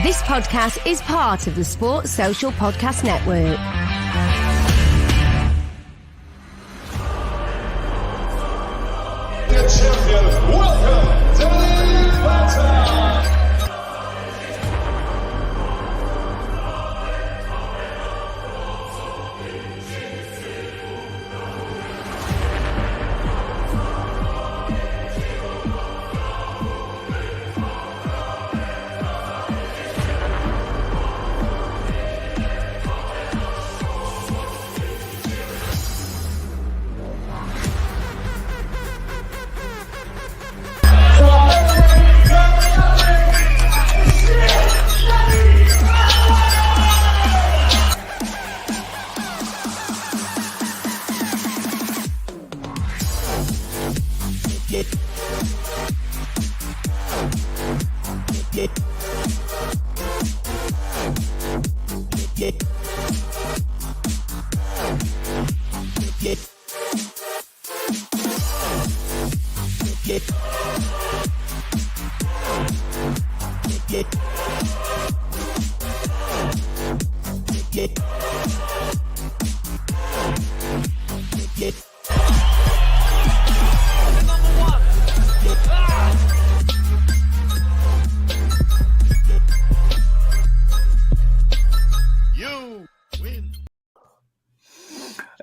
This podcast is part of the Sports Social Podcast Network. The champion, welcome, Danny Batten.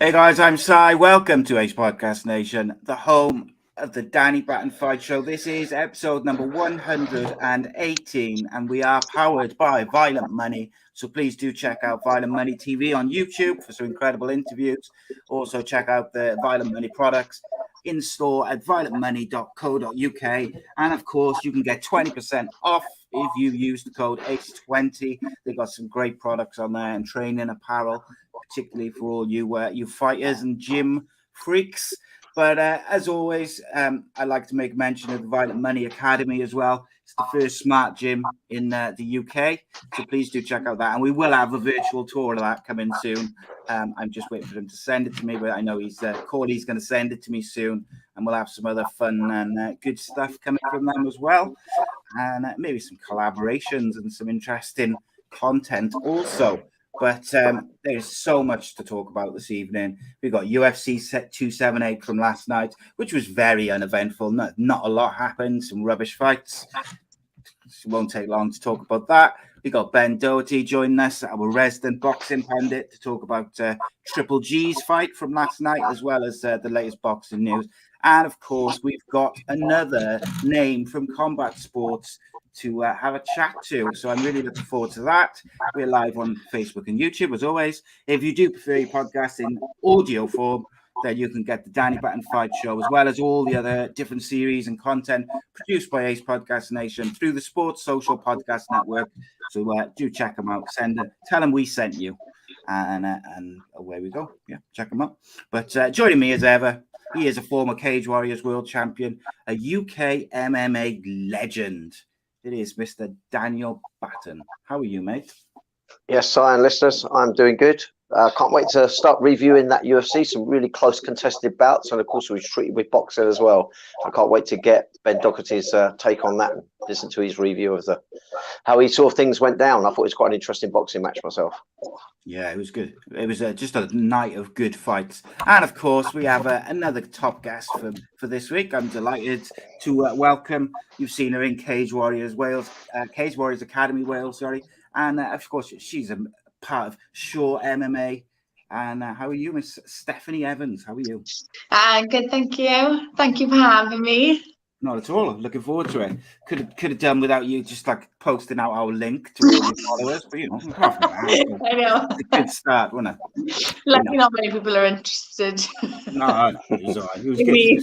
Hey guys, I'm Si. Welcome to A.C.E Podcast Nation, the home of the Danny Batten Fight Show. This is episode number 118, and we are powered by Violent Money. So please do check out Violent Money TV on YouTube for some incredible interviews. Also check out the Violent Money products in store at violentmoney.co.uk. And of course, you can get 20% off if you use the code ACE20. They've got some great products on there and training apparel, particularly for all you fighters and gym freaks. But as always, I like to make mention of the Violent Money Academy as well. It's the first smart gym in the UK, so please do check out that. And we will have a virtual tour of that coming soon. I'm just waiting for them to send it to me, but I know Corey's going to send it to me soon, and we'll have some other fun and good stuff coming from them as well, and maybe some collaborations and some interesting content also. But there's so much to talk about this evening. We've got UFC 278 from last night, which was very uneventful. Not a lot happened. Some rubbish fights. It won't take long to talk about that. We got Ben Doughty joining us, our resident boxing pundit, to talk about Triple G's fight from last night, as well as the latest boxing news. And of course, we've got another name from combat sports to have a chat to. So I'm really looking forward to that. We're live on Facebook and YouTube, as always. If you do prefer your podcast in audio form, then you can get the Danny Batten Fight Show, as well as all the other different series and content produced by A.C.E Podcast Nation through the Sports Social Podcast Network. So do check them out. Tell them we sent you. And away we go. Yeah, check them out. But joining me as ever, he is a former Cage Warriors world champion, a UK MMA legend. It is Mr. Daniel Batten. How are you, mate? Yes, Si and listeners, I'm doing good. Can't wait to start reviewing that UFC, some really close contested bouts, and of course we've treated with boxing as well. I can't wait to get Ben Doherty's take on that and listen to his review of how he saw things went down. I thought it was quite an interesting boxing match myself. Yeah, it was good. It was just a night of good fights. And of course, we have another top guest for this week. I'm delighted to welcome. You've seen her in Cage Warriors Academy Wales, sorry. And of course, she's a part of Shaw MMA. And how are you, Miss Stephanie Evans? How are you? Good, thank you. Thank you for having me. Not at all. Looking forward to it. Could have done without you just like posting out our link to all your followers, but I know. It's a good start, wasn't it? Let me know how many people are interested. No, it was all right. It was good.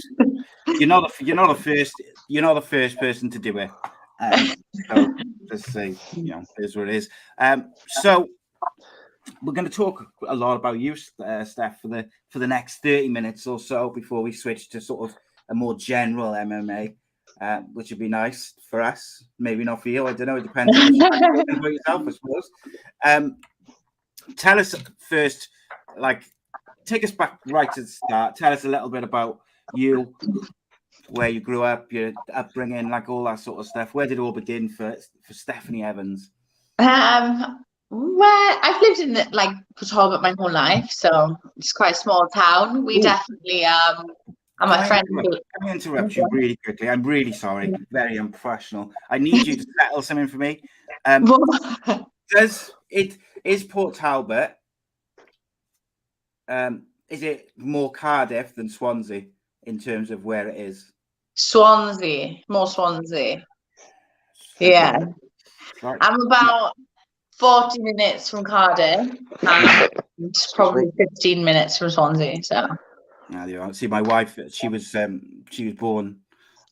You're not the first person to do it. So let's say, here's what it is. So we're going to talk a lot about you, Steph, for the next 30 minutes or so before we switch to sort of a more general MMA, which would be nice for us. Maybe not for you. I don't know. It depends on yourself, I suppose. Tell us first, take us back right to the start. Tell us a little bit about you, where you grew up, your upbringing, all that sort of stuff. Where did it all begin for Stephanie Evans? Well, I've lived in like Port Talbot my whole life, so it's quite a small town. We Ooh. definitely and my friend. Can I interrupt you really quickly? I'm really sorry. Very unprofessional. I need you to settle something for me. Is Port Talbot? Is it more Cardiff than Swansea in terms of where it is? Swansea, more Swansea. Okay. Yeah, Right. I'm about 40 minutes from Cardiff and probably 15 minutes from Swansea. So. Now you are. See, my wife, she was born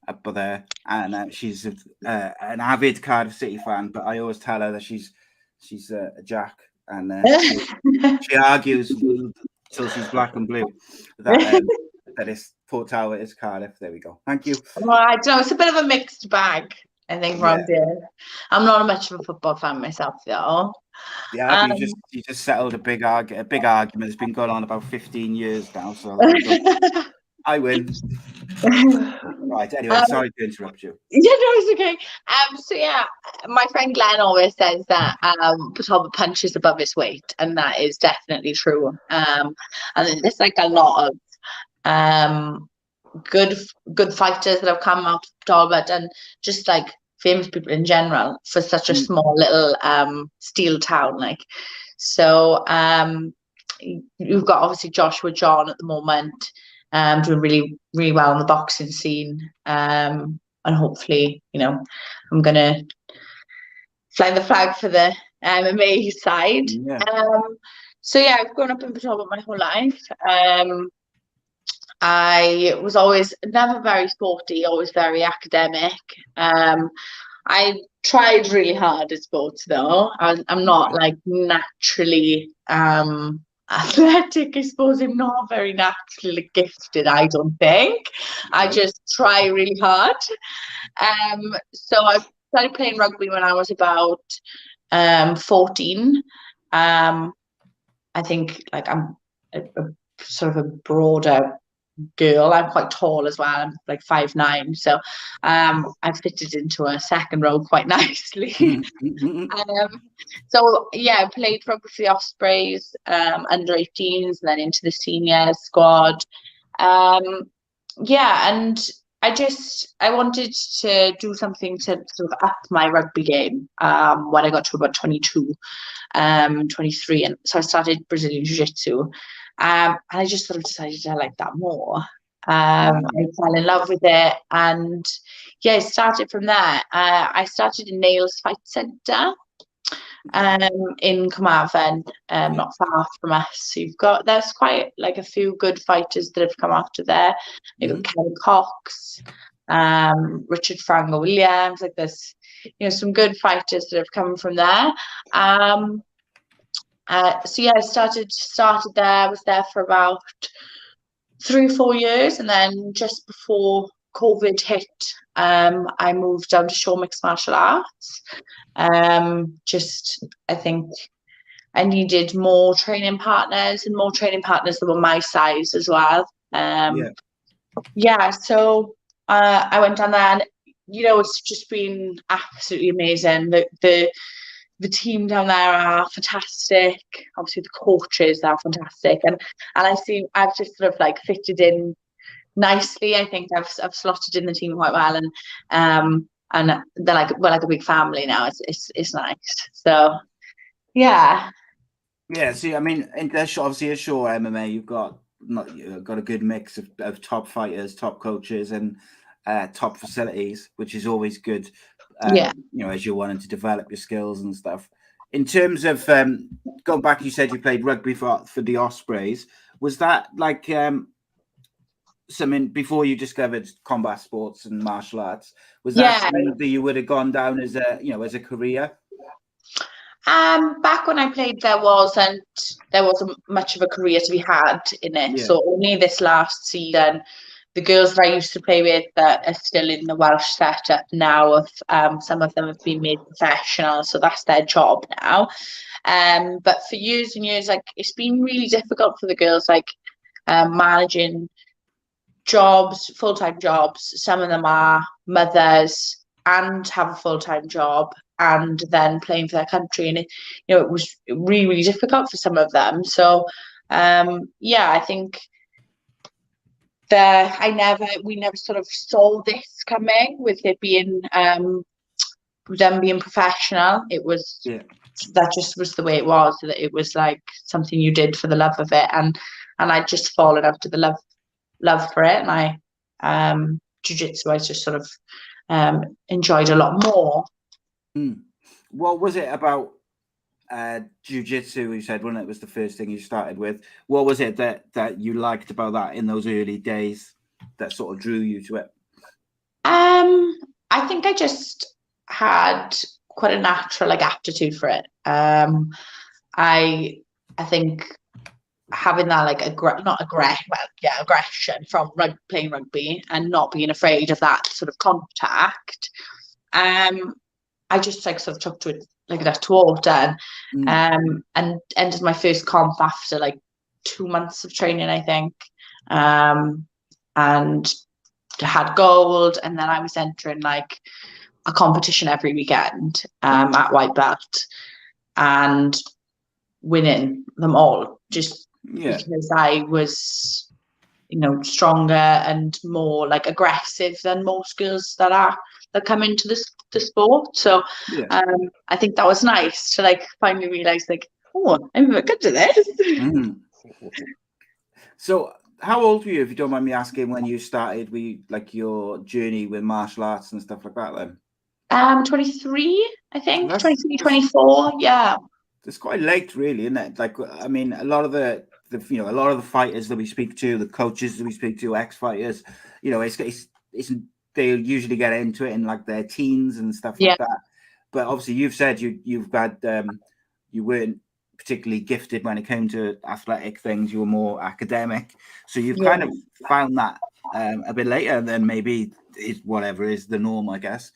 up there, and she's an avid Cardiff City fan. But I always tell her that she's a Jack, and she argues till she's black and blue that it's Port Talbot is Cardiff. There we go. Thank you. Well, I don't know. It's a bit of a mixed bag, I think, around here. I'm not much of a football fan myself, though. Yeah, you just settled a big argument. It's been going on about 15 years now, so I win. Right. Anyway, sorry to interrupt you. Yeah, no, it's okay. So yeah, my friend Glenn always says that Port Talbot punches above his weight, and that is definitely true. And there's like a lot of good fighters that have come out of Talbot, and just like famous people in general for such a small little steel town. Like, so you've got obviously Joshua John at the moment, doing really, really well on the boxing scene, and hopefully, I'm gonna fly the flag for the MMA side. Yeah. So yeah, I've grown up in Port Talbot my whole life. I was always never very sporty, always very academic. I tried really hard at sports, though. I'm not like naturally athletic. I suppose I'm not very naturally gifted, I don't think. I just try really hard. So I started playing rugby when I was about 14. I think like I'm a sort of a broader girl. I'm quite tall as well. I'm like 5'9", so I fitted into a second row quite nicely. So yeah, I played rugby for the Ospreys, under 18s, and then into the senior squad. Yeah, and I wanted to do something to sort of up my rugby game when I got to about 22, 23, and so I started Brazilian Jiu-Jitsu. And I just sort of decided I liked that more. I fell in love with it, and yeah, I started from there. I started in Nails Fight Centre in Carmarthen, not far from us. So there's quite like a few good fighters that have come after there. You've got Kell Cox, Richard Frango Williams. Like there's some good fighters that have come from there. So yeah, I started there. Was there for about 3 or 4 years, and then just before COVID hit, I moved down to Shaw Mixed Martial Arts. I think I needed more training partners that were my size as well. So I went down there, and it's just been absolutely amazing. The team down there are fantastic. Obviously, the coaches are fantastic, and I've just sort of like fitted in nicely. I think I've slotted in the team quite well, and they're like we're like a big family now. It's nice. So yeah. Yeah. See, I mean, obviously, at Shaw MMA, you've got a good mix of top fighters, top coaches, and top facilities, which is always good. As you're wanting to develop your skills and stuff. In terms of going back, you said you played rugby for the Ospreys. Was that like something before you discovered combat sports and martial arts? Was that something that you would have gone down as a career? Back when I played, there wasn't much of a career to be had in it. So only this last season, the girls that I used to play with that are still in the Welsh setup now, some of them have been made professional, so that's their job now. But for years and years, like it's been really difficult for the girls, like managing jobs, full-time jobs. Some of them are mothers and have a full-time job. and then playing for their country, and it was really, really difficult for some of them. So I think we never sort of saw this coming with it being them being professional. It was that just was the way it was. That it was like something you did for the love of it, and I'd just fallen up to the love for it, and I jiu-jitsu I just sort of enjoyed a lot more. What was it about jiu-jitsu, you said, when it was the first thing you started with? What was it that you liked about that in those early days that sort of drew you to it? I think I just had quite a natural aptitude for it. I think having that aggression from playing rugby and not being afraid of that sort of contact, I just sort of took to it like a duck to water, and entered my first comp after 2 months of training, I think, and had gold, and then I was entering a competition every weekend at white belt and winning them all just because I was stronger and more aggressive than most girls that come into the sport. So I think that was nice to finally realize oh, I'm good at this. So how old were you, if you don't mind me asking, when you started your journey with martial arts and stuff like that then? 23, I think. 23, 24, yeah. It's quite late, really, isn't it? I mean, a lot of the a lot of the fighters that we speak to, the coaches that we speak to, ex-fighters, it's they usually get into it in their teens and stuff like that. But obviously, you've said you've got you weren't particularly gifted when it came to athletic things. You were more academic, so you've kind of found that a bit later than maybe whatever is the norm, I guess.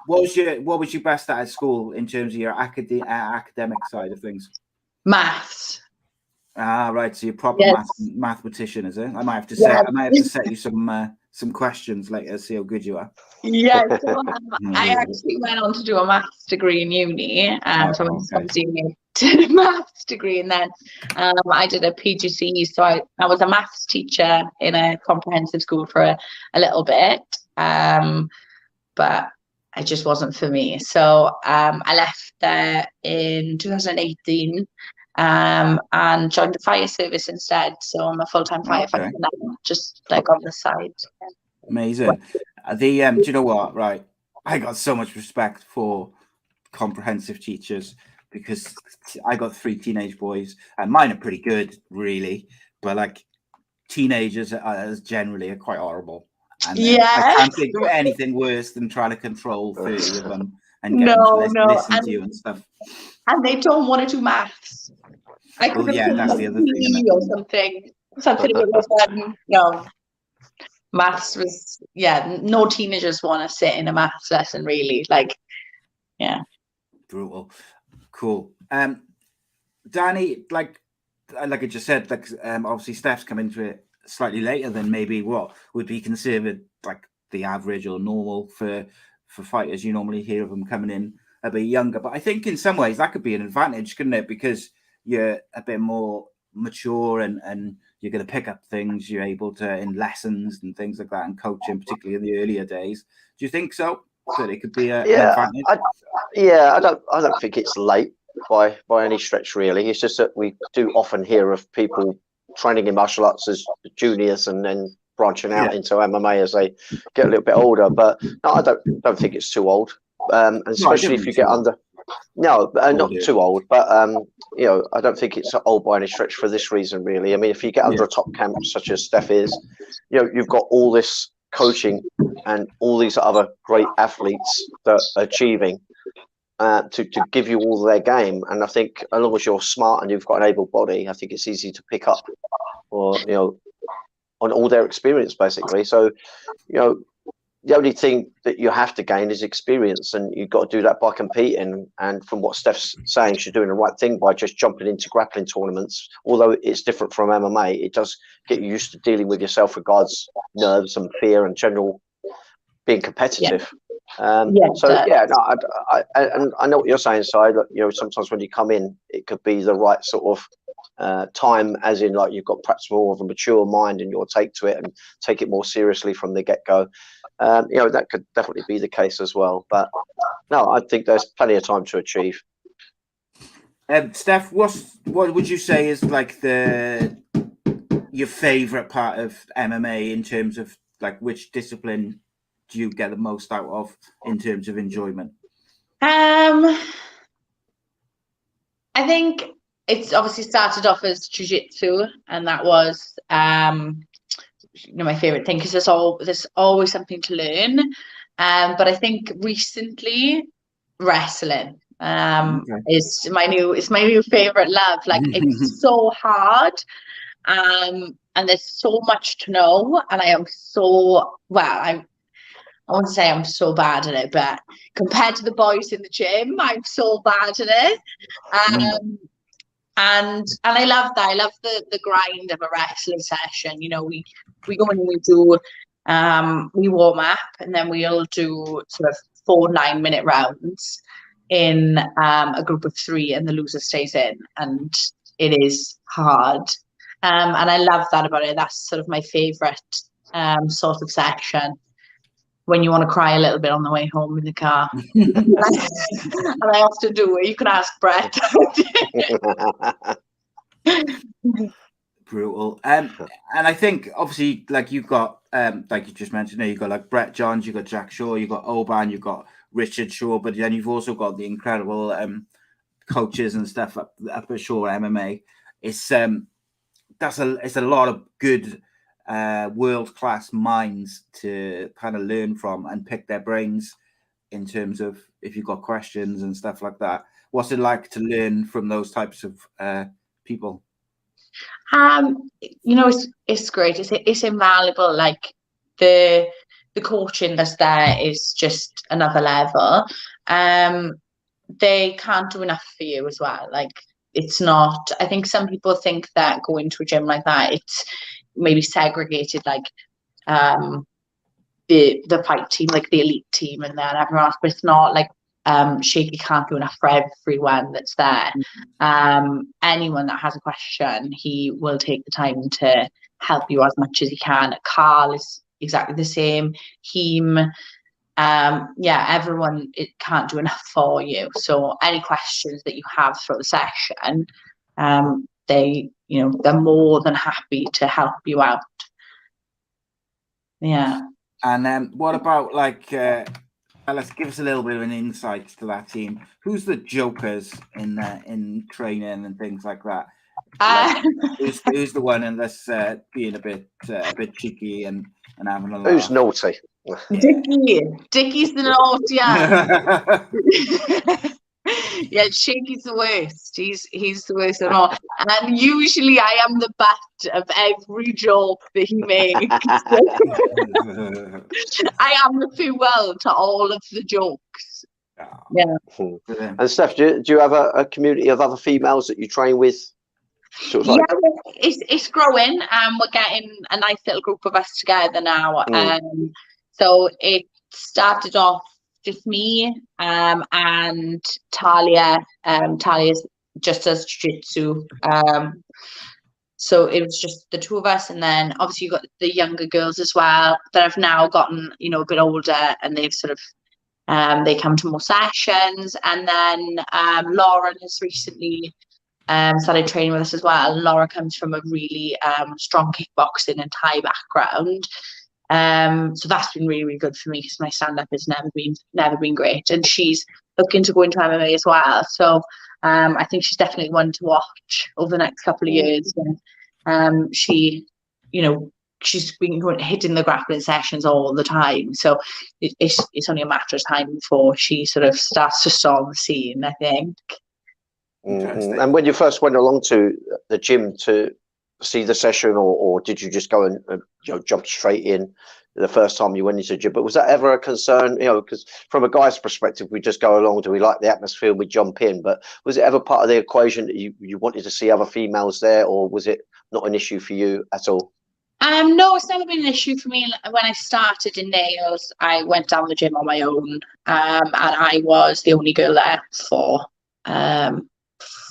What was your best at school in terms of your academic side of things? Maths. Ah, right. So you're a proper mathematician, is it? I might have to set you some questions later, see how good you are. Yeah, so, I actually went on to do a maths degree in uni, so I was doing a maths degree, and then I did a PGCE. So I was a maths teacher in a comprehensive school for a little bit, but it just wasn't for me. So I left there in 2018 and joined the fire service instead. So I'm a full-time firefighter now, just on the side. Amazing. Do you know what? Right, I got so much respect for comprehensive teachers because I got 3 teenage boys, and mine are pretty good, really. But teenagers generally are quite horrible. And I can't think of anything worse than trying to control 30 of them and get them to listen to you and stuff. And they don't want to do maths. That's the other thing. Or something with no. Maths was no teenagers want to sit in a maths lesson, really. Brutal. Cool. Danny, like I just said, obviously Steph's come into it slightly later than maybe what would be considered the average or normal for fighters. You normally hear of them coming in a bit younger, but I think in some ways that could be an advantage, couldn't it? Because you're a bit more mature and you're going to pick up things you're able to in lessons and things like that, and coaching, particularly in the earlier days. Do you think so? That it could be an advantage? I don't think it's late by any stretch, really. It's just that we do often hear of people training in martial arts as juniors and then branching out into MMA as they get a little bit older. But no, I don't think it's too old, and especially if you get under. No, not too old, but I don't think it's old by any stretch for this reason, really. I mean, if you get under a top camp such as Steph is, you've got all this coaching and all these other great athletes that are achieving to give you all their game. And I think as long as you're smart and you've got an able body, I think it's easy to pick up on all their experience, basically. So, the only thing that you have to gain is experience, and you've got to do that by competing. And from what Steph's saying, she's doing the right thing by just jumping into grappling tournaments. Although it's different from MMA, it does get you used to dealing with yourself regards nerves and fear and general being competitive. So yeah, no, I know what you're saying, Si. Look, you know, sometimes when you come in, it could be the right sort of time, as in like you've got perhaps more of a mature mind and you'll take to it and take it more seriously from the get-go. You know, that could definitely be the case as well. But no, I think there's plenty of time to achieve. Steph, what would you say is like your favorite part of MMA in terms of like which discipline do you get the most out of in terms of enjoyment? I think it's obviously started off as jiu-jitsu, and that was my favorite thing because there's always something to learn. But I think recently wrestling is my new favorite love. Like it's so hard, and there's so much to know, and I am so I won't say I'm so bad at it, but compared to the boys in the gym, I'm so bad at it. And I love that. I love the grind of a wrestling session. You know, we go in and we do we warm up, and then we'll do sort of 4 9-minute rounds in a group of 3, and the loser stays in, and it is hard. And I love that about it. That's sort of my favorite sort of session. When you want to cry a little bit on the way home in the car. And I often do it. You can ask Brett. Brutal. And I think obviously like you've got like you just mentioned there, you've got like Brett Johns, you've got Jack Shaw, you've got Oban, you've got Richard Shaw, but then you've also got the incredible coaches and stuff up at Shaw MMA. It's a lot of good world-class minds to kind of learn from and pick their brains in terms of if you've got questions and stuff like that. What's it like to learn from those types of people? You know, it's great. It's invaluable. Like the coaching that's there is just another level. They can't do enough for you as well. Like it's not. I think some people think that going to a gym like that, it's maybe segregated, like the fight team, like the elite team, and then everyone else. But it's not like Shaky can't do enough for everyone that's there. Anyone that has a question, he will take the time to help you as much as he can. Carl is exactly the same. Heem, everyone, it can't do enough for you. So any questions that you have throughout the session, they're more than happy to help you out. Yeah. And what about like let's give us a little bit of an insight to that team. Who's the jokers in training and things like that? Like, who's the one, and let's being a bit cheeky and having a laugh. Who's naughty? Dickie's the naughty. Yeah, Shaky's the worst. He's the worst at all. And usually I am the butt of every joke that he makes. I am the farewell to all of the jokes. Yeah. And Steph, do you have a community of other females that you train with? Sort of like... Yeah, it's growing. We're getting a nice little group of us together now. So it started off just me and Talia. Talia just does jiu-jitsu. So it was just the 2 of us, and then obviously you've got the younger girls as well that have now gotten, a bit older, and they've sort of they come to more sessions. And then Lauren has recently started training with us as well. Laura comes from a really strong kickboxing and Thai background. So that's been really, really good for me because my stand-up has never been great, and she's looking to go into MMA as well. So I think she's definitely one to watch over the next couple of years. And she's been hitting the grappling sessions all the time. So it's only a matter of time before she sort of starts to storm the scene, I think. And when you first went along to the gym to see the session, or did you just go and jump straight in the first time you went into the gym? But was that ever a concern? Because from a guy's perspective, we just go along. Do we like the atmosphere? We jump in. But was it ever part of the equation that you wanted to see other females there, or was it not an issue for you at all? No, it's never been an issue for me. When I started in nails, I went down the gym on my own, and I was the only girl there for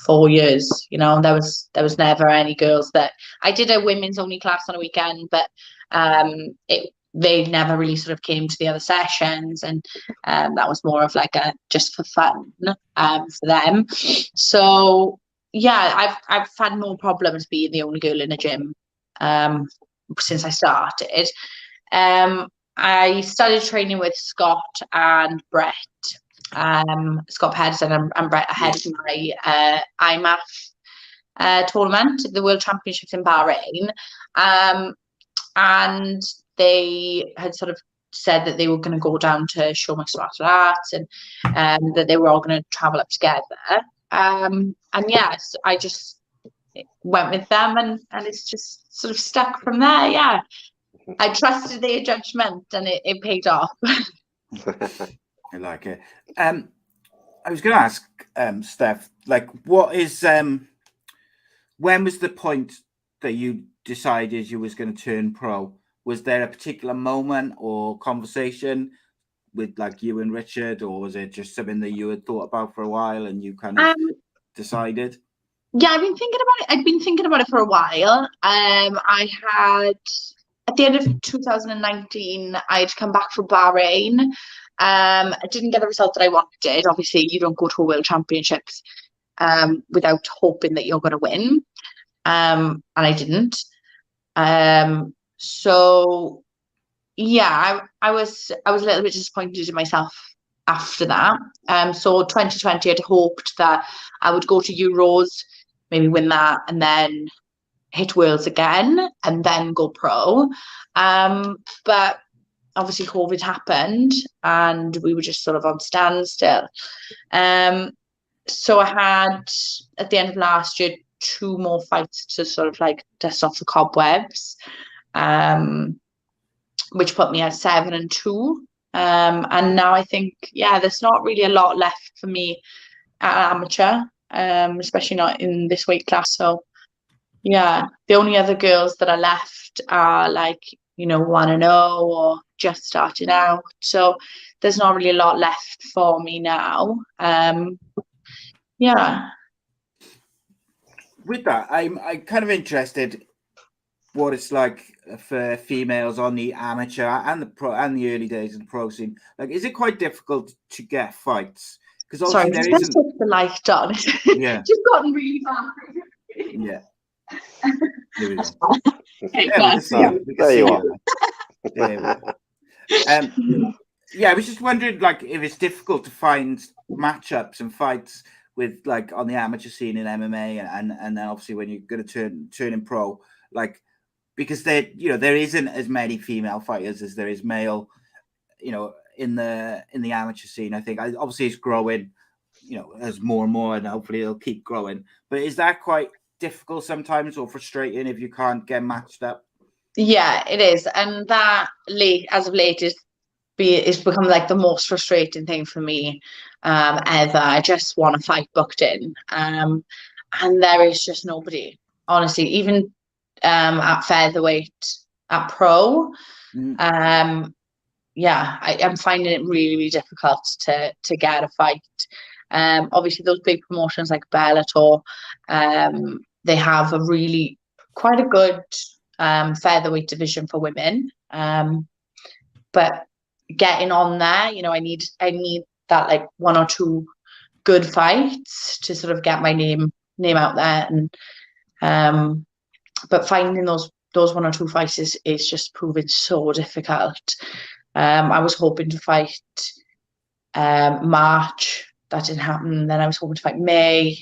4 years. You know, there was never any girls that I did a women's only class on a weekend, but they never really sort of came to the other sessions, and that was more of like a just for fun for them. So yeah, I've had no problems being the only girl in a gym since I started. I started training with Scott and Brett. Scott Pedersen and Brett ahead of my IMAF tournament, the World Championships in Bahrain. And they had sort of said that they were going to go down to show mixed martial arts, and that they were all going to travel up together. And yes, I just went with them, and it's just sort of stuck from there. Yeah, I trusted their judgment, and it paid off. I like it. I was going to ask Steph, like, what is when was the point that you decided you was going to turn pro? Was there a particular moment or conversation with like you and Richard, or was it just something that you had thought about for a while and you kind of decided? Yeah, I've been thinking about it. I've been thinking about it for a while. I had, at the end of 2019, I had come back from Bahrain. I didn't get the result that I wanted. Obviously, you don't go to a World Championships without hoping that you're going to win. And I didn't. So yeah, I was a little bit disappointed in myself after that. So 2020, I'd hoped that I would go to Euros, maybe win that, and then hit Worlds again, and then go pro. But obviously COVID happened, and we were just sort of on standstill. So I had, at the end of last year, 2 more fights to sort of like dust off the cobwebs, which put me at 7-2. And now I think, yeah, there's not really a lot left for me at amateur, especially not in this weight class. So yeah, the only other girls that are left are like, 1-0 or just starting out. So there's not really a lot left for me now. Yeah. With that, I'm kind of interested what it's like for females on the amateur and the pro and the early days of the pro scene. Like, is it quite difficult to get fights? Because sorry, there just isn't. Put the light on. Yeah. Just gotten really bad. Yeah. There we go. Okay, Yeah, we can see you. There you are. Yeah, I was just wondering, like, if it's difficult to find matchups and fights with, like, on the amateur scene in MMA, and then obviously when you're going to turn in pro, like, because there isn't as many female fighters as there is male, in the amateur scene. I think obviously it's growing, as more and more, and hopefully it'll keep growing. But is that quite difficult sometimes, or frustrating if you can't get matched up? Yeah, it is, and that as of late it's become like the most frustrating thing for me ever. I just want to fight booked in, and there is just nobody, honestly. Even at featherweight, at pro, I'm finding it really, really difficult to get a fight. Obviously those big promotions like Bellator, they have quite a good featherweight division for women, but getting on there, I need that like 1 or 2 good fights to sort of get my name out there, and but finding those 1 or 2 fights is just proving so difficult. I was hoping to fight March, that didn't happen. Then I was hoping to fight May,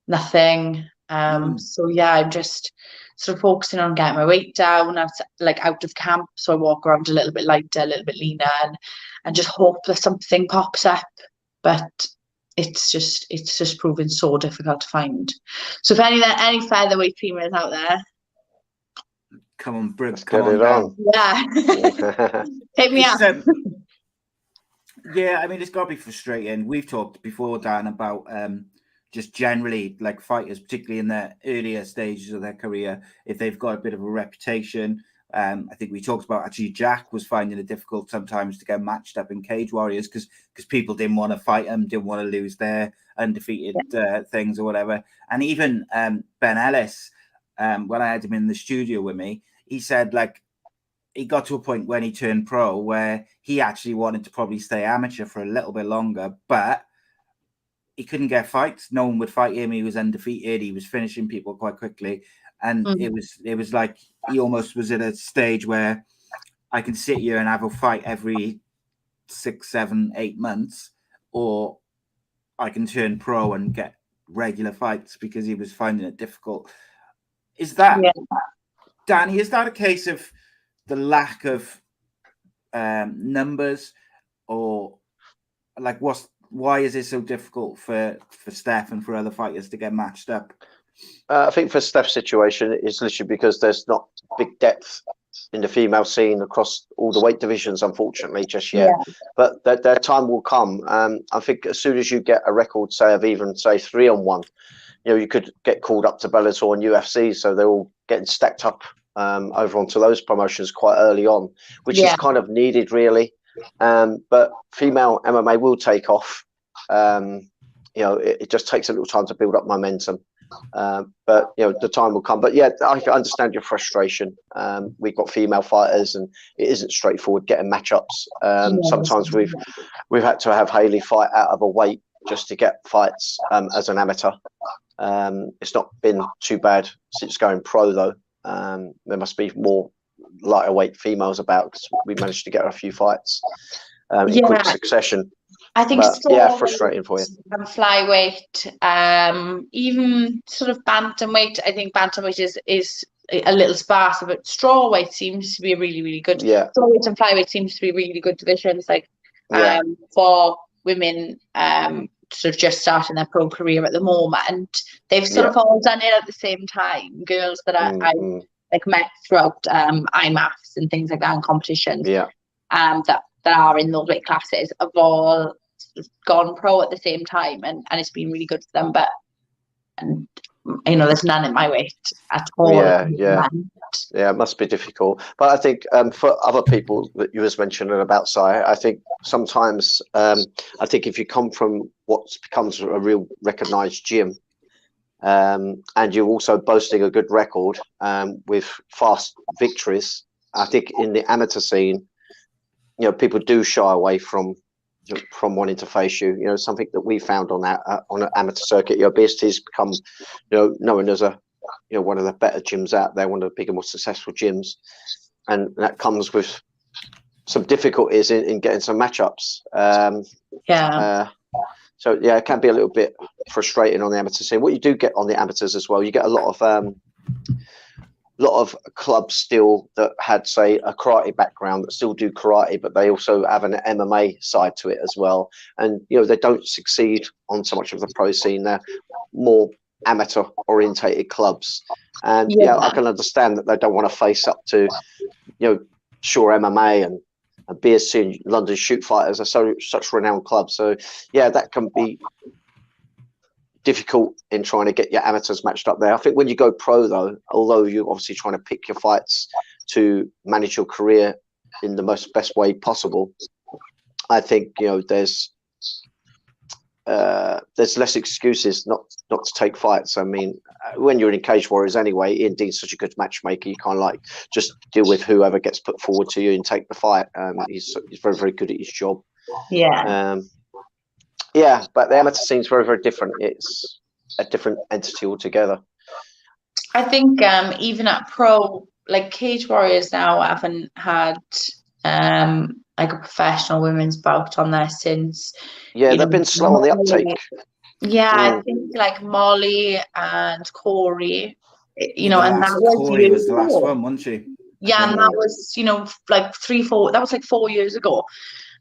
nothing. So yeah, I'm just sort of focusing on getting my weight down, out of camp, so I walk around a little bit lighter, a little bit leaner, and just hope that something pops up. But it's just proving so difficult to find. So if any featherweight females out there, come on, Brooke, come on down. Yeah. Hit me up. Yeah, I mean, it's got to be frustrating. We've talked before, Dan, about just generally like fighters, particularly in their earlier stages of their career, if they've got a bit of a reputation. I think we talked about actually Jack was finding it difficult sometimes to get matched up in Cage Warriors because people didn't want to fight him, didn't want to lose their undefeated things or whatever. And even Ben Ellis, when I had him in the studio with me, he said like he got to a point when he turned pro where he actually wanted to probably stay amateur for a little bit longer, but he couldn't get fights. No one would fight him. He was undefeated. He was finishing people quite quickly. And it was like he almost was at a stage where I can sit here and have a fight every 6, 7, 8 months, or I can turn pro and get regular fights because he was finding it difficult. Is that, Danny, is that a case of the lack of numbers, or like why is it so difficult for Steph and for other fighters to get matched up? I think for Steph's situation, it's literally because there's not big depth in the female scene across all the weight divisions, unfortunately, just yet. But their time will come. I think as soon as you get a record, say, of even, say, 3-on-1, you could get called up to Bellator and UFC, so they're all getting stacked up over onto those promotions quite early on, which is kind of needed, really. But female MMA will take off. It just takes a little time to build up momentum. But the time will come. But yeah, I understand your frustration. We've got female fighters, and it isn't straightforward getting matchups. Sometimes we've had to have Hayley fight out of a weight just to get fights as an amateur. It's not been too bad since going pro, though. There must be more lighter weight females about, because we managed to get a few fights in quick succession. I think frustrating for you. Flyweight, even sort of bantamweight. I think bantamweight is a little sparse, but strawweight seems to be a really, really good. Strawweight and flyweight seems to be really good divisions. Like for women, sort of just starting their pro career at the moment, they've sort of all done it at the same time. Girls that I like met throughout IMAFs and things like that, and competitions. That are in those weight classes have all gone pro at the same time, and it's been really good for them. But there's none at my weight at all. It must be difficult. But I think for other people that you was mentioning about I think sometimes I think if you come from what becomes a real recognised gym, and you're also boasting a good record with fast victories, I think in the amateur scene, people do shy away from wanting to face you. Something that we found on an amateur circuit. Obesity has become, known as one of the better gyms out there, one of the bigger, more successful gyms, and that comes with some difficulties in getting some matchups. So it can be a little bit frustrating on the amateur scene. What you do get on the amateurs as well, you get a lot of clubs still that had, say, a karate background that still do karate, but they also have an MMA side to it as well. And, they don't succeed on so much of the pro scene. They're more amateur orientated clubs. And I can understand that they don't want to face up to, Sure MMA and BSC and London Shoot Fighters are such renowned clubs. So that can be difficult in trying to get your amateurs matched up there. I think when you go pro, though, although you're obviously trying to pick your fights to manage your career in the best way possible, I think there's less excuses not to take fights. I mean, when you're in Cage Warriors anyway, Ian Dean's such a good matchmaker. You kind of like just deal with whoever gets put forward to you and take the fight. He's very, very good at his job. But the amateur scene is very, very different. It's a different entity altogether. I think even at pro, like Cage Warriors now haven't had like a professional women's bout on there since. They've been slow on the uptake. I think like Molly and Corey, and that Corey was the last one, wasn't she? And that was, like 4 years ago.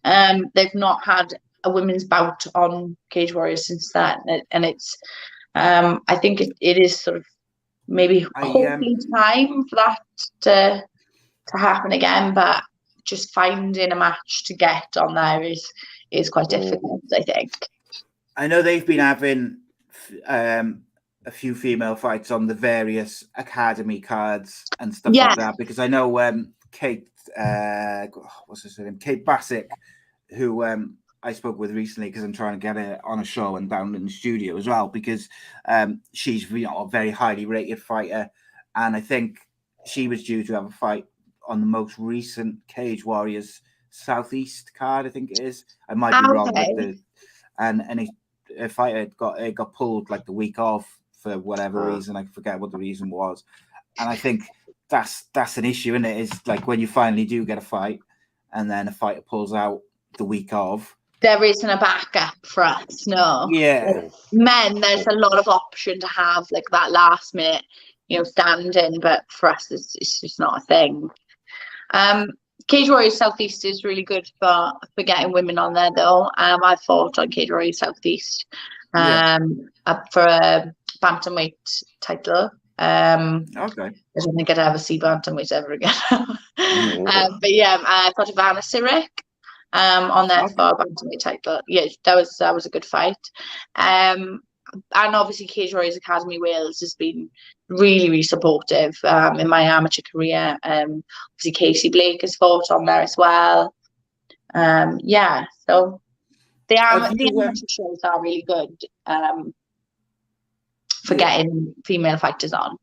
They've not had a women's bout on Cage Warriors since then, and it's I think it is sort of maybe hopefully time for that to happen again, but just finding a match to get on there is quite difficult, I think. I know they've been having a few female fights on the various academy cards and stuff like that, because I know Kate, what's her name, Kate Bassick, who I spoke with recently because I'm trying to get her on a show and down in the studio as well, because she's a very highly rated fighter, and I think she was due to have a fight on the most recent Cage Warriors Southeast card, I think it is. I might be wrong with the and a fighter got pulled like the week off for whatever reason. I forget what the reason was, and I think that's an issue, isn't it? Is like when you finally do get a fight, and then a fighter pulls out the week of. There isn't a backup for us, no. Yeah. Like, men, there's a lot of option to have like that last minute, stand-in, but for us, it's just not a thing. Cage Warriors Southeast is really good for getting women on there, though. I fought on Cage Warriors Southeast up for a bantamweight title. Okay. I don't think I'd ever see bantamweight ever again. But yeah, I fought Ivana Siric on there for a bantamweight title. Yeah, that was a good fight. And obviously Cage Warriors Academy Wales has been really, really supportive in my amateur career. Obviously Casey Blake has fought on there as well. So the amateur shows are really good for getting female fighters on.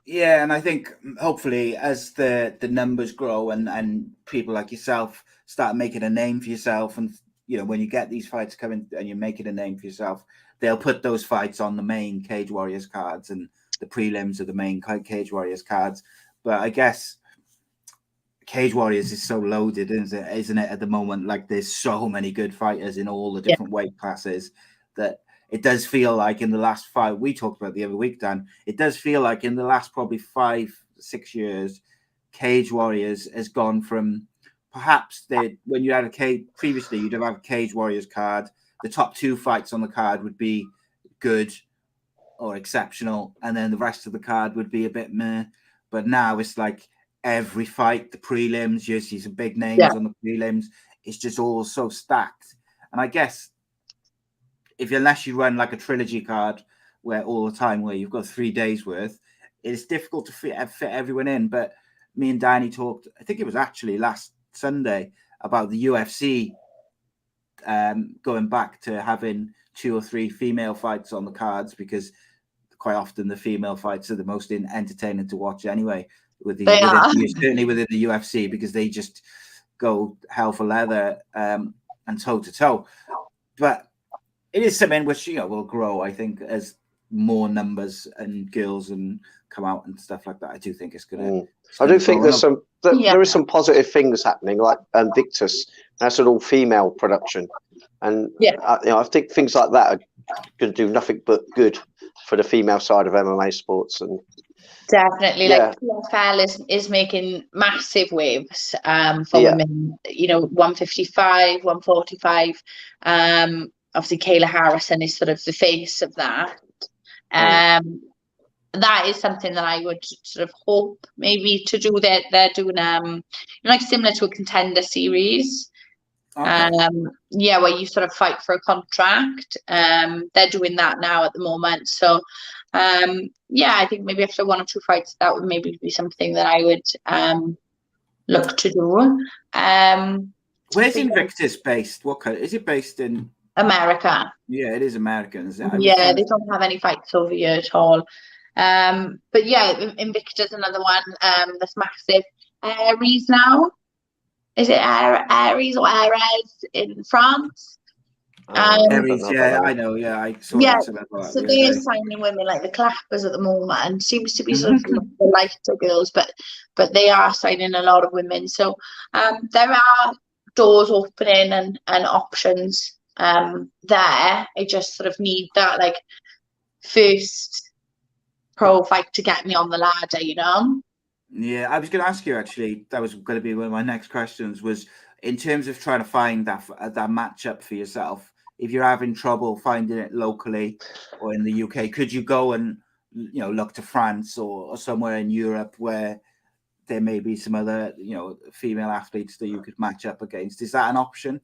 Yeah, and I think hopefully as the numbers grow and people like yourself start making a name for yourself, and when you get these fights coming and you're making a name for yourself, they'll put those fights on the main Cage Warriors cards and the prelims of the main Cage Warriors cards. But I guess Cage Warriors is so loaded, isn't it, at the moment? Like there's so many good fighters in all the different weight classes that it does feel like in the last 5, we talked about the other week, Dan, it does feel like in the last probably 5-6 years, Cage Warriors has gone from perhaps when you had previously you'd have a Cage Warriors card, the top 2 fights on the card would be good or exceptional, and then the rest of the card would be a bit meh. But now it's like every fight, the prelims, you see some big names on the prelims. It's just all so stacked. And I guess unless you run like a trilogy card where you've got 3 days worth, it's difficult to fit everyone in. But me and Danny talked, I think it was actually last Sunday, about the UFC going back to having 2 or 3 female fights on the cards, because quite often the female fights are the most entertaining to watch anyway, certainly within the UFC, because they just go hell for leather and toe to toe. But it is something which will grow, I think, as more numbers and girls and come out and stuff like that. I do think it's gonna. I do think there's there is some positive things happening, like Victus. That's an all-female production, and I think things like that are going to do nothing but good for the female side of MMA sports. And definitely, like PFL is making massive waves for women. 155, 145. Obviously, Kayla Harrison is sort of the face of that. That is something that I would sort of hope maybe to do. They're doing like similar to a contender series. Where you sort of fight for a contract. They're doing that now at the moment. So I think maybe after 1 or 2 fights, that would maybe be something that I would look to do. Where's Invictus based? What kind? Is it based in America? Yeah, it is American, isn't it? They don't have any fights over here at all. But yeah, Invictus, another one that's massive. Aries now. Is it Aries or Ares in France? Aries, I know. Yeah, I saw that. So they are signing women like the Clappers at the moment. Seems to be sort of the lighter girls, but they are signing a lot of women. So there are doors opening and options there. I just sort of need that like first pro fight to get me on the ladder, Yeah, I was going to ask you, actually, that was going to be one of my next questions, was in terms of trying to find that matchup for yourself, if you're having trouble finding it locally or in the UK, could you go and, look to France or somewhere in Europe where there may be some other, female athletes that you could match up against? Is that an option?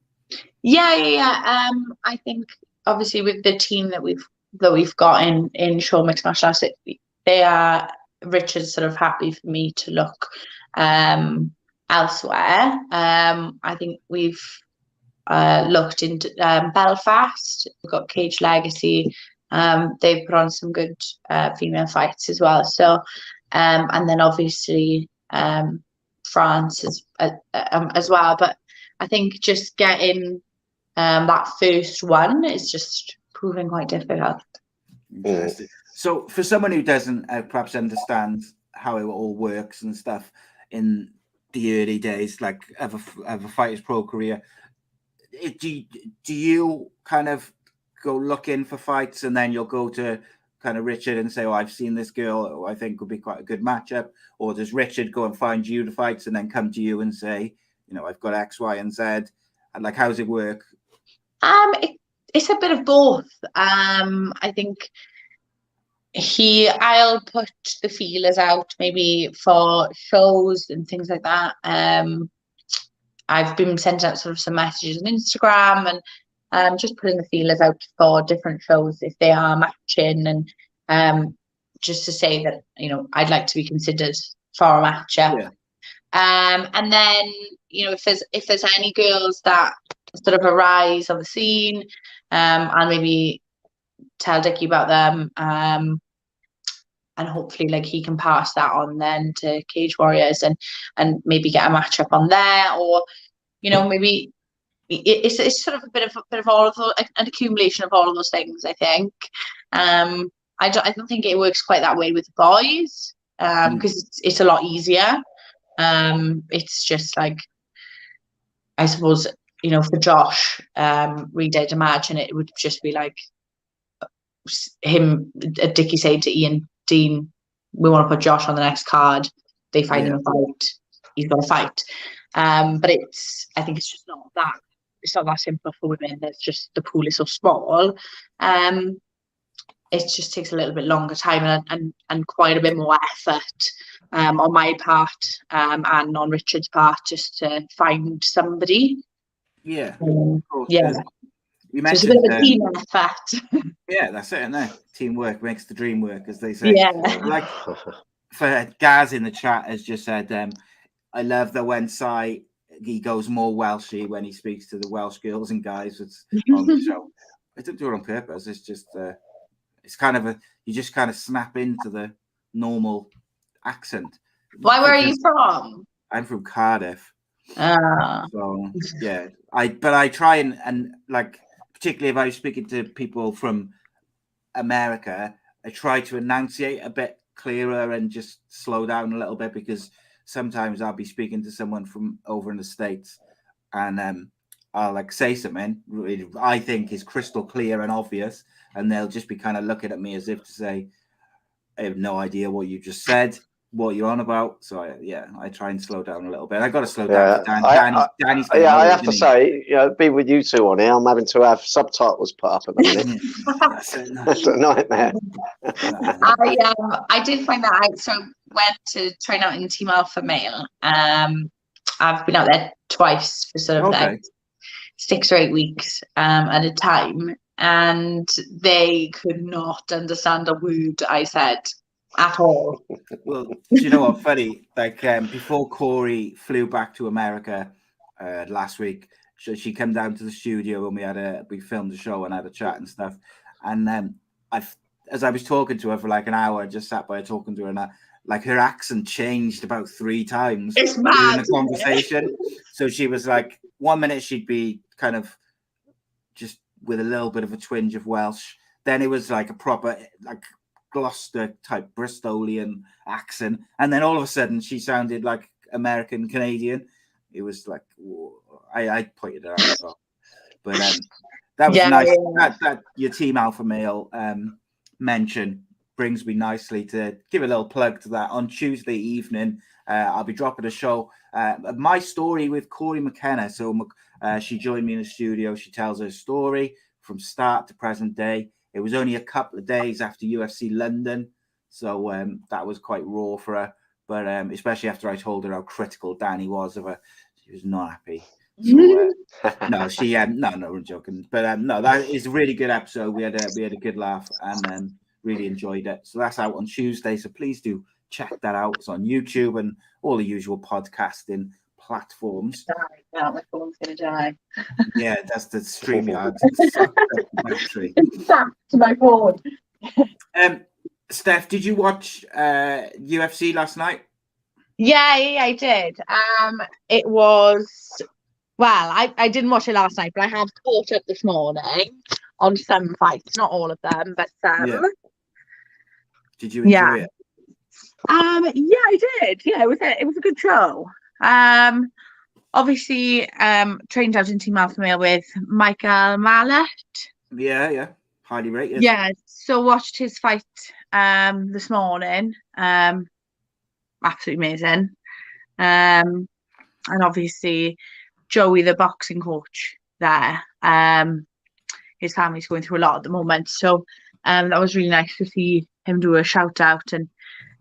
Yeah. I think obviously with the team that we've that we've got in show mixed martial arts, Richard's sort of happy for me to look elsewhere. I think we've looked into Belfast. We've got Cage Legacy. They've put on some good female fights as well. So, and then obviously France as well. But I think just getting that first one is just proving quite difficult. Interesting. So, for someone who doesn't perhaps understand how it all works and stuff in the early days, like of a fighter's pro career, do you kind of go looking for fights and then you'll go to kind of Richard and say, "Oh, I've seen this girl who I think would be quite a good matchup," or does Richard go and find you the fights and then come to you and say, "You know, I've got X, Y, and Z," and like, how does it work? It's a bit of both. I think I'll put the feelers out maybe for shows and things like that. I've been sending out sort of some messages on Instagram and just putting the feelers out for different shows if they are matching, and just to say that, you know, I'd like to be considered for a matchup. Yeah. And then, you know, if there's any girls that sort of arise on the scene, I'll maybe tell Dickie about them, and hopefully like he can pass that on then to Cage Warriors and maybe get a matchup on there, or, you know, maybe it's sort of a bit of all of those, an accumulation of all of those things, I think. I don't think it works quite that way with the boys, because it's a lot easier. It's just like, I suppose, you know, for Josh, I'd imagine it would just be like Dickie saying to Ian Dean, "We want to put Josh on the next card." They find him a fight, he's got a fight. But I think it's just not that. It's not that simple for women. There's just, the pool is so small. It just takes a little bit longer time and quite a bit more effort on my part and on Richard's part, just to find somebody. Yeah. Yeah. You So it's a mentioned bit of a team effort. yeah, that's it, isn't it? Teamwork makes the dream work, as they say. Yeah. Like, for Gaz in the chat has just said, I love that when he goes more Welshy when he speaks to the Welsh girls and guys on the show. I didn't do it on purpose. It's just it's kind of you just kind of snap into the normal accent. Where are you from? I'm from Cardiff. So yeah, I try and like, particularly if I was speaking to people from America, I try to enunciate a bit clearer and just slow down a little bit, because sometimes I'll be speaking to someone from over in the States and I'll like say something really I think is crystal clear and obvious, and they'll just be kind of looking at me as if to say, "I have no idea what you just said, what you're on about." So I try and slow down a little bit. I got to slow down. Danny's I have to say, you know, being with you two on here, I'm having to have subtitles put up at the minute. That's a nightmare. I did find that out. So went to train out in Team Alpha Male. I've been out there twice for sort of like 6 or 8 weeks at a time, and they could not understand a word I said at all. Well, do you know what? Funny, like before Corey flew back to America last week, she came down to the studio and we filmed the show and had a chat and stuff. And as I was talking to her for like an hour, I just sat by her talking to her, and like her accent changed about 3 times It's during mad, the conversation. So she was like, one minute she'd be kind of just with a little bit of a twinge of Welsh. Then it was like a proper like Gloucester type Bristolian accent, and then all of a sudden she sounded like American Canadian. It was like, I pointed it out as well. But that was nice. Yeah. That your Team Alpha Male mention brings me nicely to give a little plug to that. On Tuesday evening, I'll be dropping a show, my story with Corey McKenna. So she joined me in the studio. She tells her story from start to present day. It was only a couple of days after UFC London, so that was quite raw for her. But especially after I told her how critical Danny was of her, she was not happy. So no, no, I'm joking. But no, that is a really good episode. We had a good laugh and really enjoyed it. So that's out on Tuesday. So please do check that out. It's on YouTube and all the usual podcasting platforms. My phone's gonna die. Yeah, that's the StreamYard. Battery. Back to my phone. Steph, did you watch UFC last night? Yeah, I did. It was, well, I didn't watch it last night, but I have caught up this morning on some fights, not all of them, but some. Yeah. Did you enjoy it? Yeah, I did. Yeah, it was a good show. Obviously, trained out in Team Alpha Male with Michael Mallett. Yeah, highly rated. Yeah, so watched his fight this morning. Absolutely amazing. And obviously Joey, the boxing coach there, his family's going through a lot at the moment, so that was really nice to see him do a shout out. And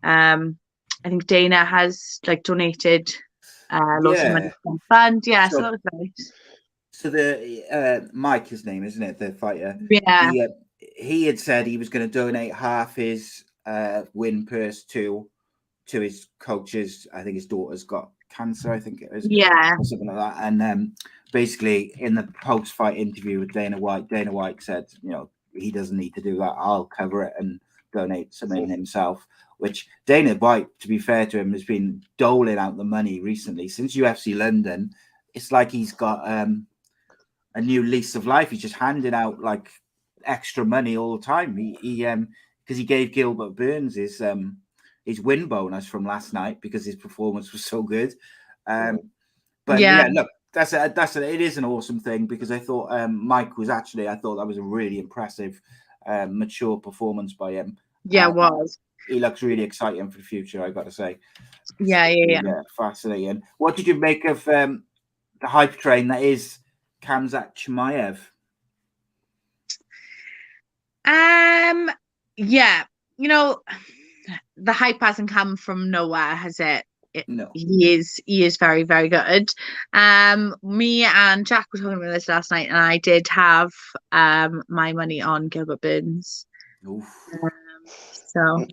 I think Dana has donated lots of money to the fund. So that was nice. So the Mike, his name, isn't it, the fighter? Yeah. He had said he was going to donate half his win purse to his coaches. I think his daughter's got cancer, I think it was. Yeah. Or something like that. And basically in the post-fight interview with Dana White said, he doesn't need to do that. I'll cover it and donate some in himself, which Dana White, to be fair to him, has been doling out the money recently. Since UFC London, it's like he's got a new lease of life. He's just handing out extra money all the time. He because he gave Gilbert Burns his win bonus from last night because his performance was so good. But look, it is an awesome thing, because I thought Mike was I thought that was a really impressive, mature performance by him. Yeah, it was. He looks really exciting for the future, I got to say. Yeah. Fascinating. What did you make of the hype train that is Kamza Chimayev? Yeah, the hype hasn't come from nowhere, has it? No. He is very, very good. Me and Jack were talking about this last night, and I did have my money on Gilbert Burns. So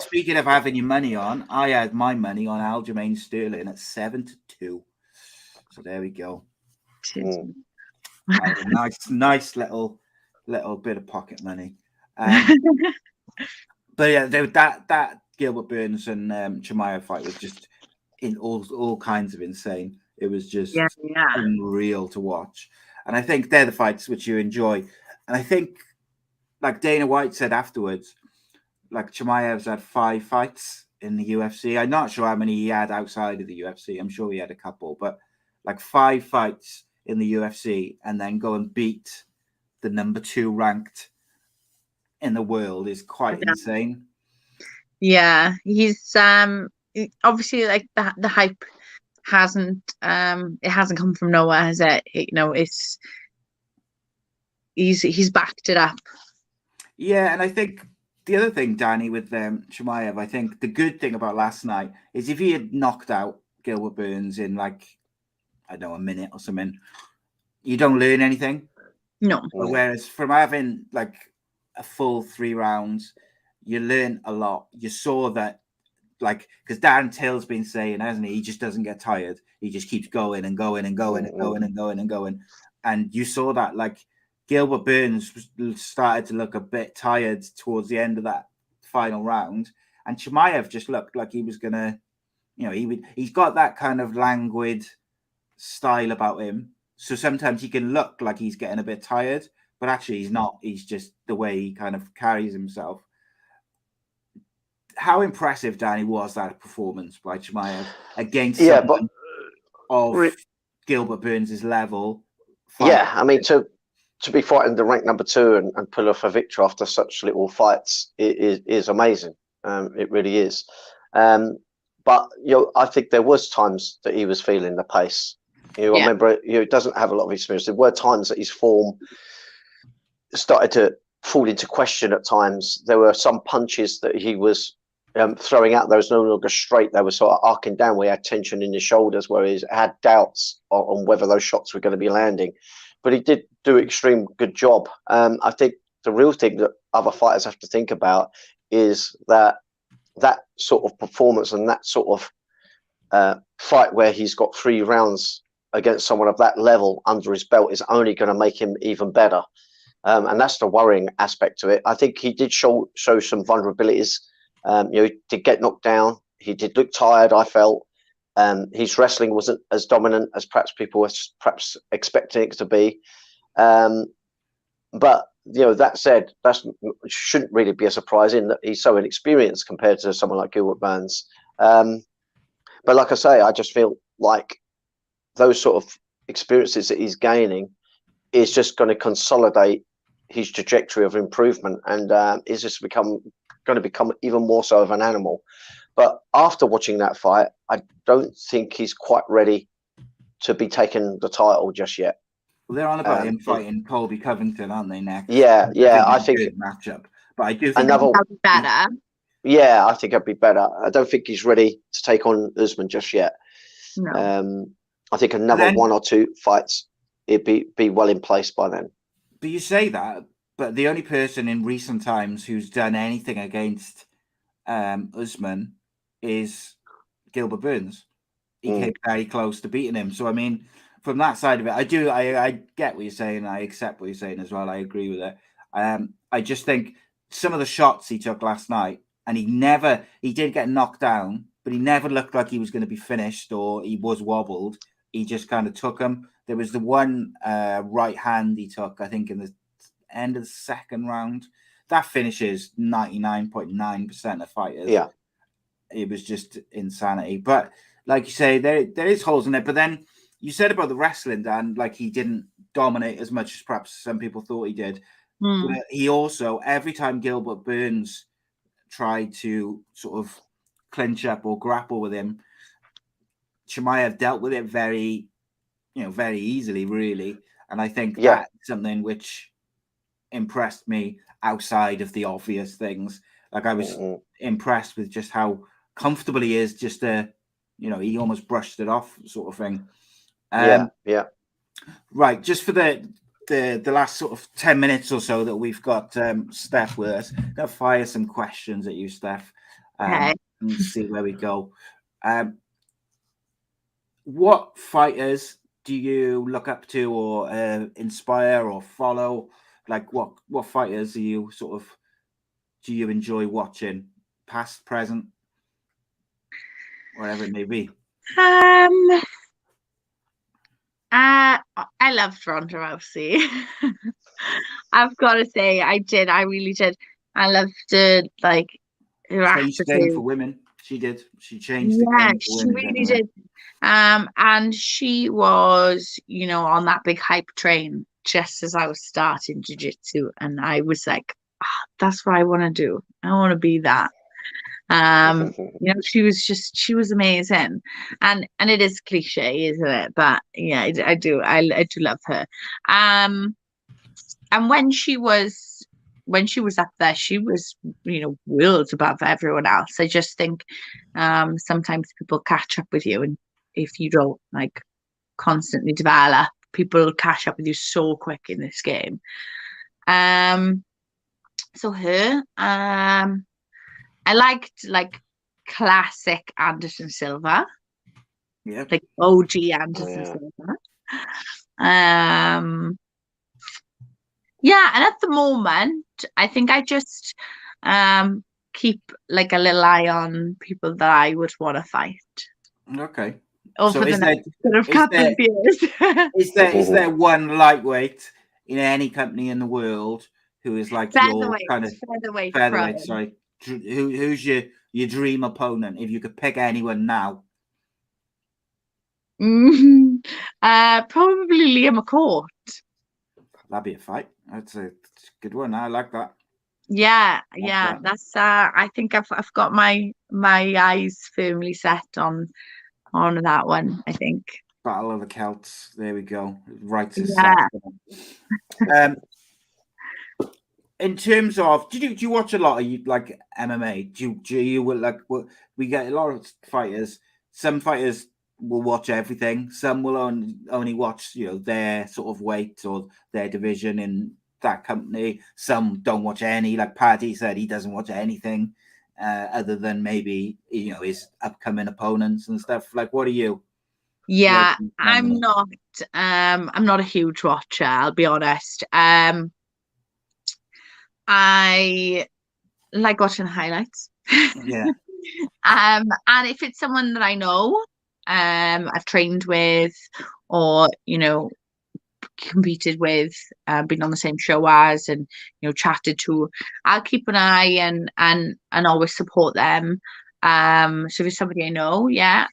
speaking of having your money on, I had my money on Aljamain Sterling at 7-2. So there we go. Nice little bit of pocket money. But yeah, that Gilbert Burns and Chimayev fight was just in all kinds of insane. It was just unreal to watch. And I think they're the fights which you enjoy. And I think, like Dana White said afterwards, Chimayev's had 5 fights in the UFC. I'm not sure how many he had outside of the UFC. I'm sure he had a couple, but 5 fights in the UFC and then go and beat the number 2 ranked in the world is quite insane. Yeah, he's obviously the hype hasn't come from nowhere, has it? It's he's backed it up. Yeah, and I think the other thing, Danny, with Chimayev, I think the good thing about last night is if he had knocked out Gilbert Burns in a minute or something, you don't learn anything. No. Whereas from having a full 3 rounds, you learn a lot. You saw that, because Darren Till's been saying, hasn't he? He just doesn't get tired. He just keeps going and going and going and going and going and going. And you saw that, Gilbert Burns started to look a bit tired towards the end of that final round. And Chimayev just looked like he was going to, he's got that kind of languid style about him. So sometimes he can look like he's getting a bit tired, but actually he's not. He's just the way he kind of carries himself. How impressive, Danny, was that performance by Chimayev against someone of Gilbert Burns' level? Yeah, I mean, to be fighting the rank number 2 and pull off a victory after such little fights is amazing. It really is. But I think there was times that he was feeling the pace. I remember he doesn't have a lot of experience. There were times that his form started to fall into question at times. There were some punches that he was throwing out those no longer straight, they were sort of arcing down. We had tension in his shoulders where he had doubts on whether those shots were going to be landing. But he did do an extreme good job. I think the real thing that other fighters have to think about is that sort of performance and that sort of fight where he's got 3 rounds against someone of that level under his belt is only going to make him even better. And that's the worrying aspect to it. I think he did show some vulnerabilities. He did get knocked down. He did look tired, I felt. His wrestling wasn't as dominant as perhaps people were perhaps expecting it to be. But, that said, that shouldn't really be a surprise in that he's so inexperienced compared to someone like Gilbert Burns. But like I say, I just feel like those sort of experiences that he's gaining is just going to consolidate his trajectory of improvement, and is just going to become even more so of an animal. But after watching that fight, I don't think he's quite ready to be taking the title just yet. Well, they're on about him fighting Colby Covington, aren't they, next? Yeah, I think a good matchup. But I do think that'll be better. Yeah, I think it'd be better. I don't think he's ready to take on Usman just yet. No. I think another 1 or 2 fights, it'd be well in place by then. But you say that, but the only person in recent times who's done anything against Usman is Gilbert Burns. He came very close to beating him. So, I mean, from that side of it, I get what you're saying. I accept what you're saying as well. I agree with it. I just think some of the shots he took last night, and he did get knocked down, but he never looked like he was going to be finished or he was wobbled. He just kind of took him. There was the one right hand he took, I think, in the end of the second round. That finishes 99.9% of fighters. Yeah. It was just insanity. But like you say, there is holes in it. But then you said about the wrestling, Dan, like he didn't dominate as much as perhaps some people thought he did. But he also, every time Gilbert Burns tried to sort of clinch up or grapple with him, Chimayev dealt with it very easily, really. And I think that's something which impressed me outside of the obvious things. Like I was impressed with just how comfortable he is, just he almost brushed it off sort of thing. Yeah. Right, just for the last sort of 10 minutes or so that we've got Steph with us, I'm going to fire some questions at you, Steph, and see where we go. What fighters do you look up to or inspire or follow? Like what fighters do you enjoy watching, past, present, whatever it may be? I loved Ronda Rousey. I've got to say, I really did. I loved it, like her Changed the attitude. game for women. She did. She changed the game for she women. really did. And she was, on that big hype train just as I was starting jiu-jitsu, and I was like, that's what I want to do. I want to be that. She was amazing, and it is cliche, isn't it? But yeah, I do love her. And when she was up there, she was, worlds above everyone else. I just think sometimes people catch up with you, and if you don't like constantly develop, people catch up with you so quick in this game. So her, I liked like classic Anderson Silva, like OG Anderson Silva. And at the moment, I think I just keep like a little eye on people that I would want to fight. Okay. Over the next sort of couple of years. Is there one lightweight in any company in the world who is like your kind of featherweight? Sorry. Who's your dream opponent if you could pick anyone now? Probably Liam McCourt. That'd be a fight. That's a good one. I like that. Yeah. That's I think I've got my eyes firmly set on that one, I think. Battle of the Celts. There we go. Right to yeah. in terms of, do you watch a lot of like MMA? Do you like? We get a lot of fighters. Some fighters will watch everything. Some will only watch their sort of weight or their division in that company. Some don't watch any. Like Paddy said, he doesn't watch anything other than maybe his upcoming opponents and stuff. Like, what are you? Yeah, I'm not a huge watcher, I'll be honest. I like watching highlights. Yeah. And if it's someone that I know, I've trained with, or competed with, been on the same show as, and chatted to, I'll keep an eye and always support them. So if it's somebody I know, yeah.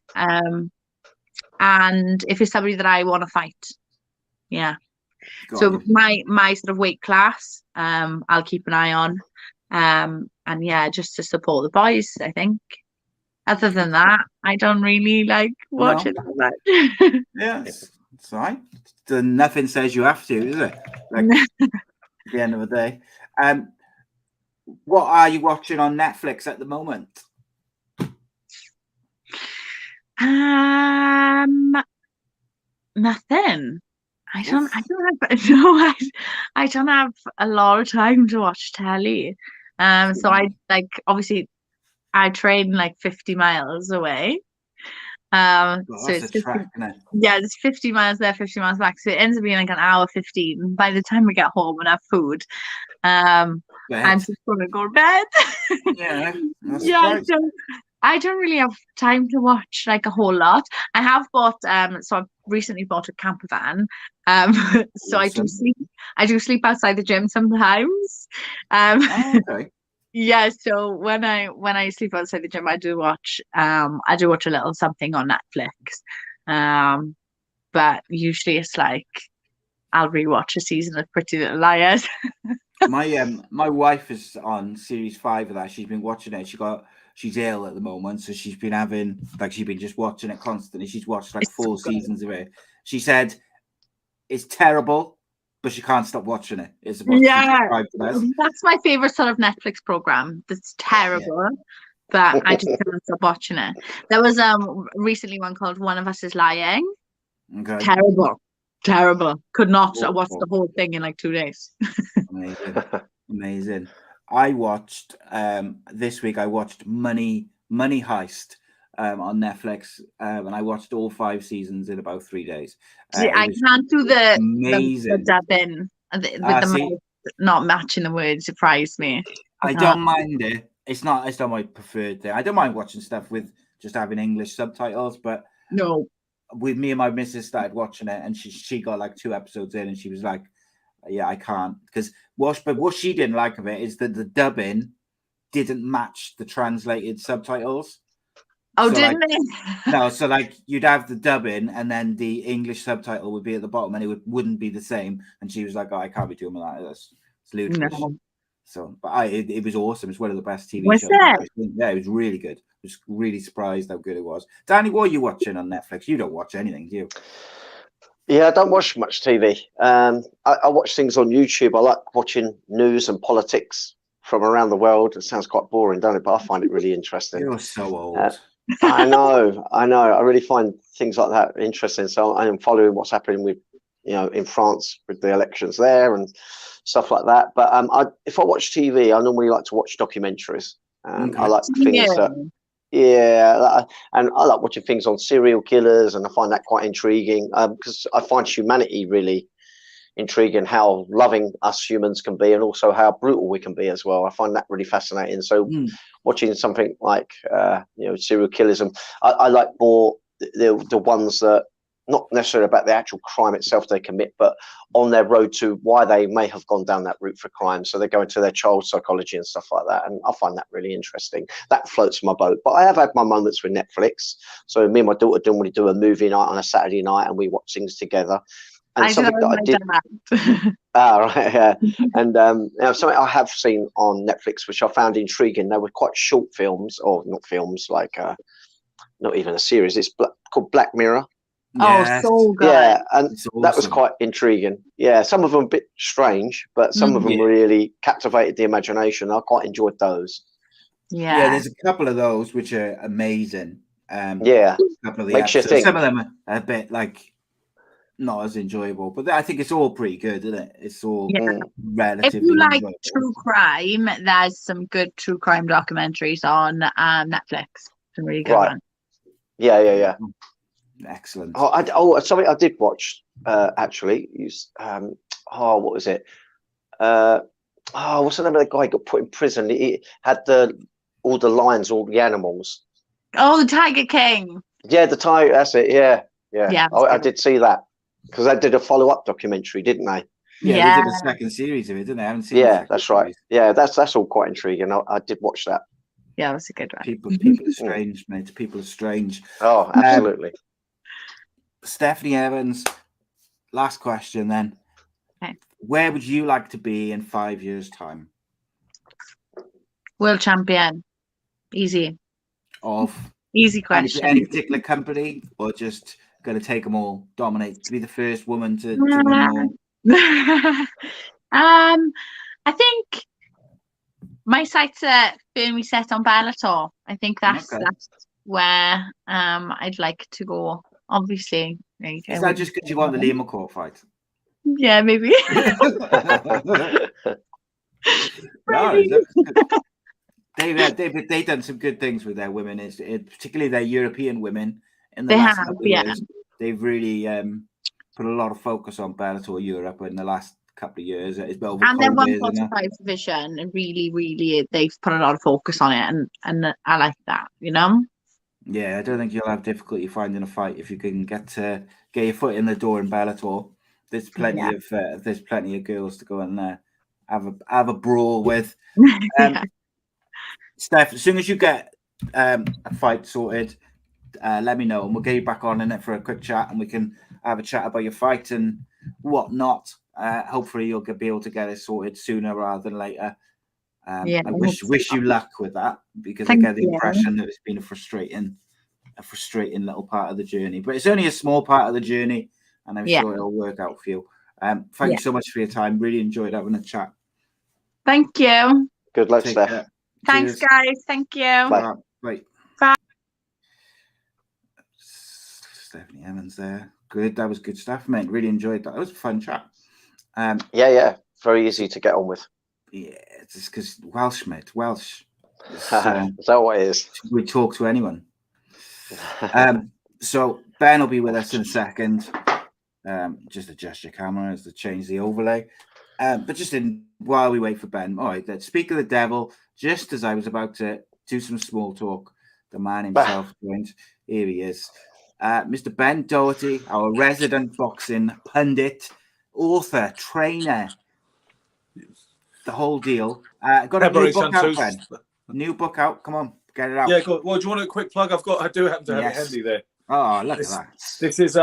And if it's somebody that I want to fight, yeah. So my sort of weight class, I'll keep an eye on, and yeah, just to support the boys, I think. Other than that, I don't really like watching that much. Yeah, it's right. Nothing says you have to, is it? Like at the end of the day. What are you watching on Netflix at the moment? Nothing. I don't have a lot of time to watch telly. So I obviously I train like 50 miles away. So it's 50, yeah, it's 50 miles there, 50 miles back. So it ends up being like an hour 15. By the time we get home and have food, I'm just gonna go to bed. Yeah, yeah. I don't really have time to watch like a whole lot. I have bought so I've recently bought a camper van. So awesome. I do sleep outside the gym sometimes. Okay. Yeah, so when I sleep outside the gym, I do watch a little something on Netflix. But usually it's like I'll rewatch a season of Pretty Little Liars. My wife is on series 5 of that. She's been watching it. She's ill at the moment, so she's been just watching it constantly. She's watched like 4 seasons of it. She said it's terrible, but she can't stop watching it. That's my favorite sort of Netflix program. That's terrible, but I just can't stop watching it. There was recently one called One of Us is Lying. Okay. Terrible. Could not watch the whole thing in like 2 days. Amazing. I watched this week. I watched Money Heist on Netflix, and I watched all 5 seasons in about 3 days. I can't do the dubbing with the not matching the words. Surprised me. I don't mind it. It's not my preferred thing. I don't mind watching stuff with just having English subtitles, but no. With me and my missus started watching it, and she got like 2 episodes in, and she was like, "Yeah, I can't." Because what she didn't like of it is that the dubbing didn't match the translated subtitles. Oh, so didn't it? No, so like you'd have the dubbing, and then the English subtitle would be at the bottom, and it wouldn't be the same. And she was like, "Oh, I can't be doing that. It's ludicrous." No. So, but it was awesome. It's one of the best TV shows. Yeah, it was really good. I was really surprised how good it was. Danny, what are you watching on Netflix? You don't watch anything, do you? Yeah, I don't watch much TV. I watch things on YouTube. I like watching news and politics from around the world. It sounds quite boring, doesn't it? But I find it really interesting. You're so old. I know. I really find things like that interesting. So I am following what's happening with, in France with the elections there and stuff like that. But if I watch TV, I normally like to watch documentaries. Okay. I like things that. Yeah, and I like watching things on serial killers, and I find that quite intriguing because I find humanity really intriguing, how loving us humans can be, and also how brutal we can be as well. I find that really fascinating. So watching something like, serial killers, and I like more the ones that, not necessarily about the actual crime itself they commit, but on their road to why they may have gone down that route for crime. So they go into their child psychology and stuff like that. And I find that really interesting. That floats my boat. But I have had my moments with Netflix. So me and my daughter normally do a movie night on a Saturday night, and we watch things together. And something that I did. Right, yeah. And something I have seen on Netflix, which I found intriguing. They were quite short films, or not films, like not even a series. It's called Black Mirror. Yes. Oh, so good. Yeah, and It's that was awesome. quite intriguing. Yeah, some of them a bit strange, but some of them Yeah. really captivated the imagination. I quite enjoyed those. Yeah, Yeah. there's a couple of those which are amazing. Yeah, A couple of the makes you episodes. think. Some of them are a bit like not as enjoyable, but I think it's all pretty good, isn't it? It's all Yeah. Mm. If relatively you like enjoyable. true crime, there's some good true crime documentaries on Netflix. Some really good Right. ones. Yeah. Excellent. Something I did watch actually. What was it? What's the name of the guy who got put in prison? He had all the lions, all the animals. Oh, the Tiger King. Yeah, the tiger. That's it. Yeah. Yeah, I did see that because they did a follow-up documentary, didn't they? Yeah, Yeah. they did a second series of it, didn't they? I haven't seen the Yeah, second that's right. series. Yeah, that's all quite intriguing. I did watch that. Yeah, it was a good one. People are strange, mate. People are strange. Oh, absolutely. Stephanie Evans, last question then. Okay. Where would you like to be in 5 years' time? World champion. Easy Of question. any particular company, or just going to take them all, dominate, to be the first woman to win all? I think my sights are firmly set on Bellator. I think that's where I'd like to go. Obviously, Is that just because you want the Liam McCall fight? Yeah, maybe. They've done some good things with their women, particularly their European women in the last couple of years. They've really put a lot of focus on Bellator Europe in the last couple of years. It's well, and then 145 division, and really, they've put a lot of focus on it, and I like that, Yeah, I don't think you'll have difficulty finding a fight if you can get your foot in the door in Bellator. There's plenty of girls to go in there, have a brawl with. Steph, as soon as you get a fight sorted, let me know, and we'll get you back on in it for a quick chat, and we can have a chat about your fight and whatnot. Hopefully, you'll be able to get it sorted sooner rather than later. I wish you luck with that, because I get the impression that it's been a frustrating little part of the journey, but it's only a small part of the journey, and I'm sure it'll work out for you. Thank you so much for your time. Really enjoyed having a chat. Thank you. Good luck, Steph. Thanks, guys. Thank you. Bye. Bye. Stephanie Evans there. Good. That was good stuff, mate. Really enjoyed that. That was a fun chat. Yeah. Very easy to get on with. Yeah, it's just because Welsh, mate. Welsh. Is that what it is? We talk to anyone. So Ben will be with us in a second. Just adjust your camera as to change the overlay. But while we wait for Ben, all right, let's speak of the devil. Just as I was about to do some small talk, the man himself joined. Here he is. Mr. Ben Doughty, our resident boxing pundit, author, trainer, the whole deal. Got a new book out, Ben. New book out. Come on, get it out. Yeah, good. Well, do you want a quick plug? I do happen to have it handy there. Oh, look at that. This is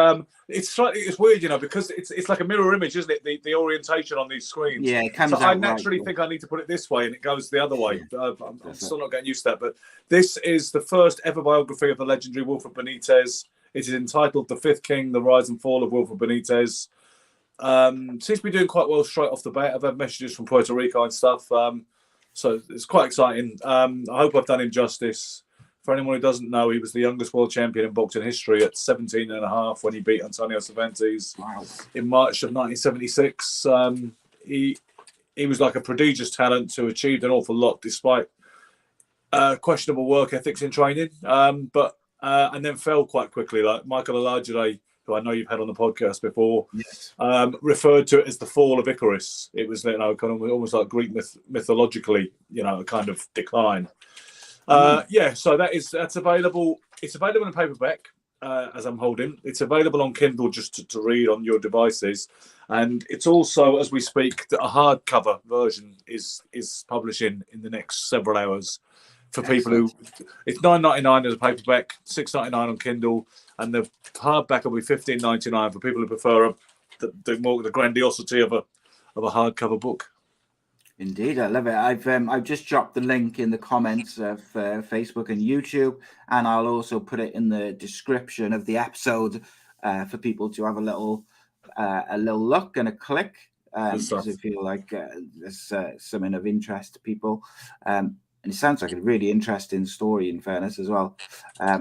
it's weird, because it's like a mirror image, isn't it? The orientation on these screens. Yeah, it comes so out I naturally think I need to put it this way, and it goes the other way. I'm still not getting used to that. But this is the first ever biography of the legendary Wilfred Benitez. It is entitled "The Fifth King: The Rise and Fall of Wilfred Benitez." Seems to be doing quite well straight off the bat. I've had messages from Puerto Rico and stuff, so it's quite exciting. I hope I've done him justice. For anyone who doesn't know, he was the youngest world champion in boxing history at 17 and a half when he beat Antonio Cervantes in March of 1976. He was like a prodigious talent who achieved an awful lot despite questionable work ethics in training, and then fell quite quickly. Like Michael Alajide, who I know you've had on the podcast before, referred to it as the fall of Icarus. It was, kind of almost like Greek mythologically, a kind of decline. So that's available. It's available in paperback, as I'm holding. It's available on Kindle just to read on your devices, and it's also, as we speak, a hardcover version is publishing in the next several hours for people who. It's $9.99 as a paperback, $6.99 on Kindle, and the hardback will be $15.99 for people who prefer the grandiosity of a hardcover book. Indeed, I love it. I've just dropped the link in the comments of Facebook and YouTube, and I'll also put it in the description of the episode for people to have a little look and a click, because I feel like there's something of interest to people. And it sounds like a really interesting story, in fairness, as well.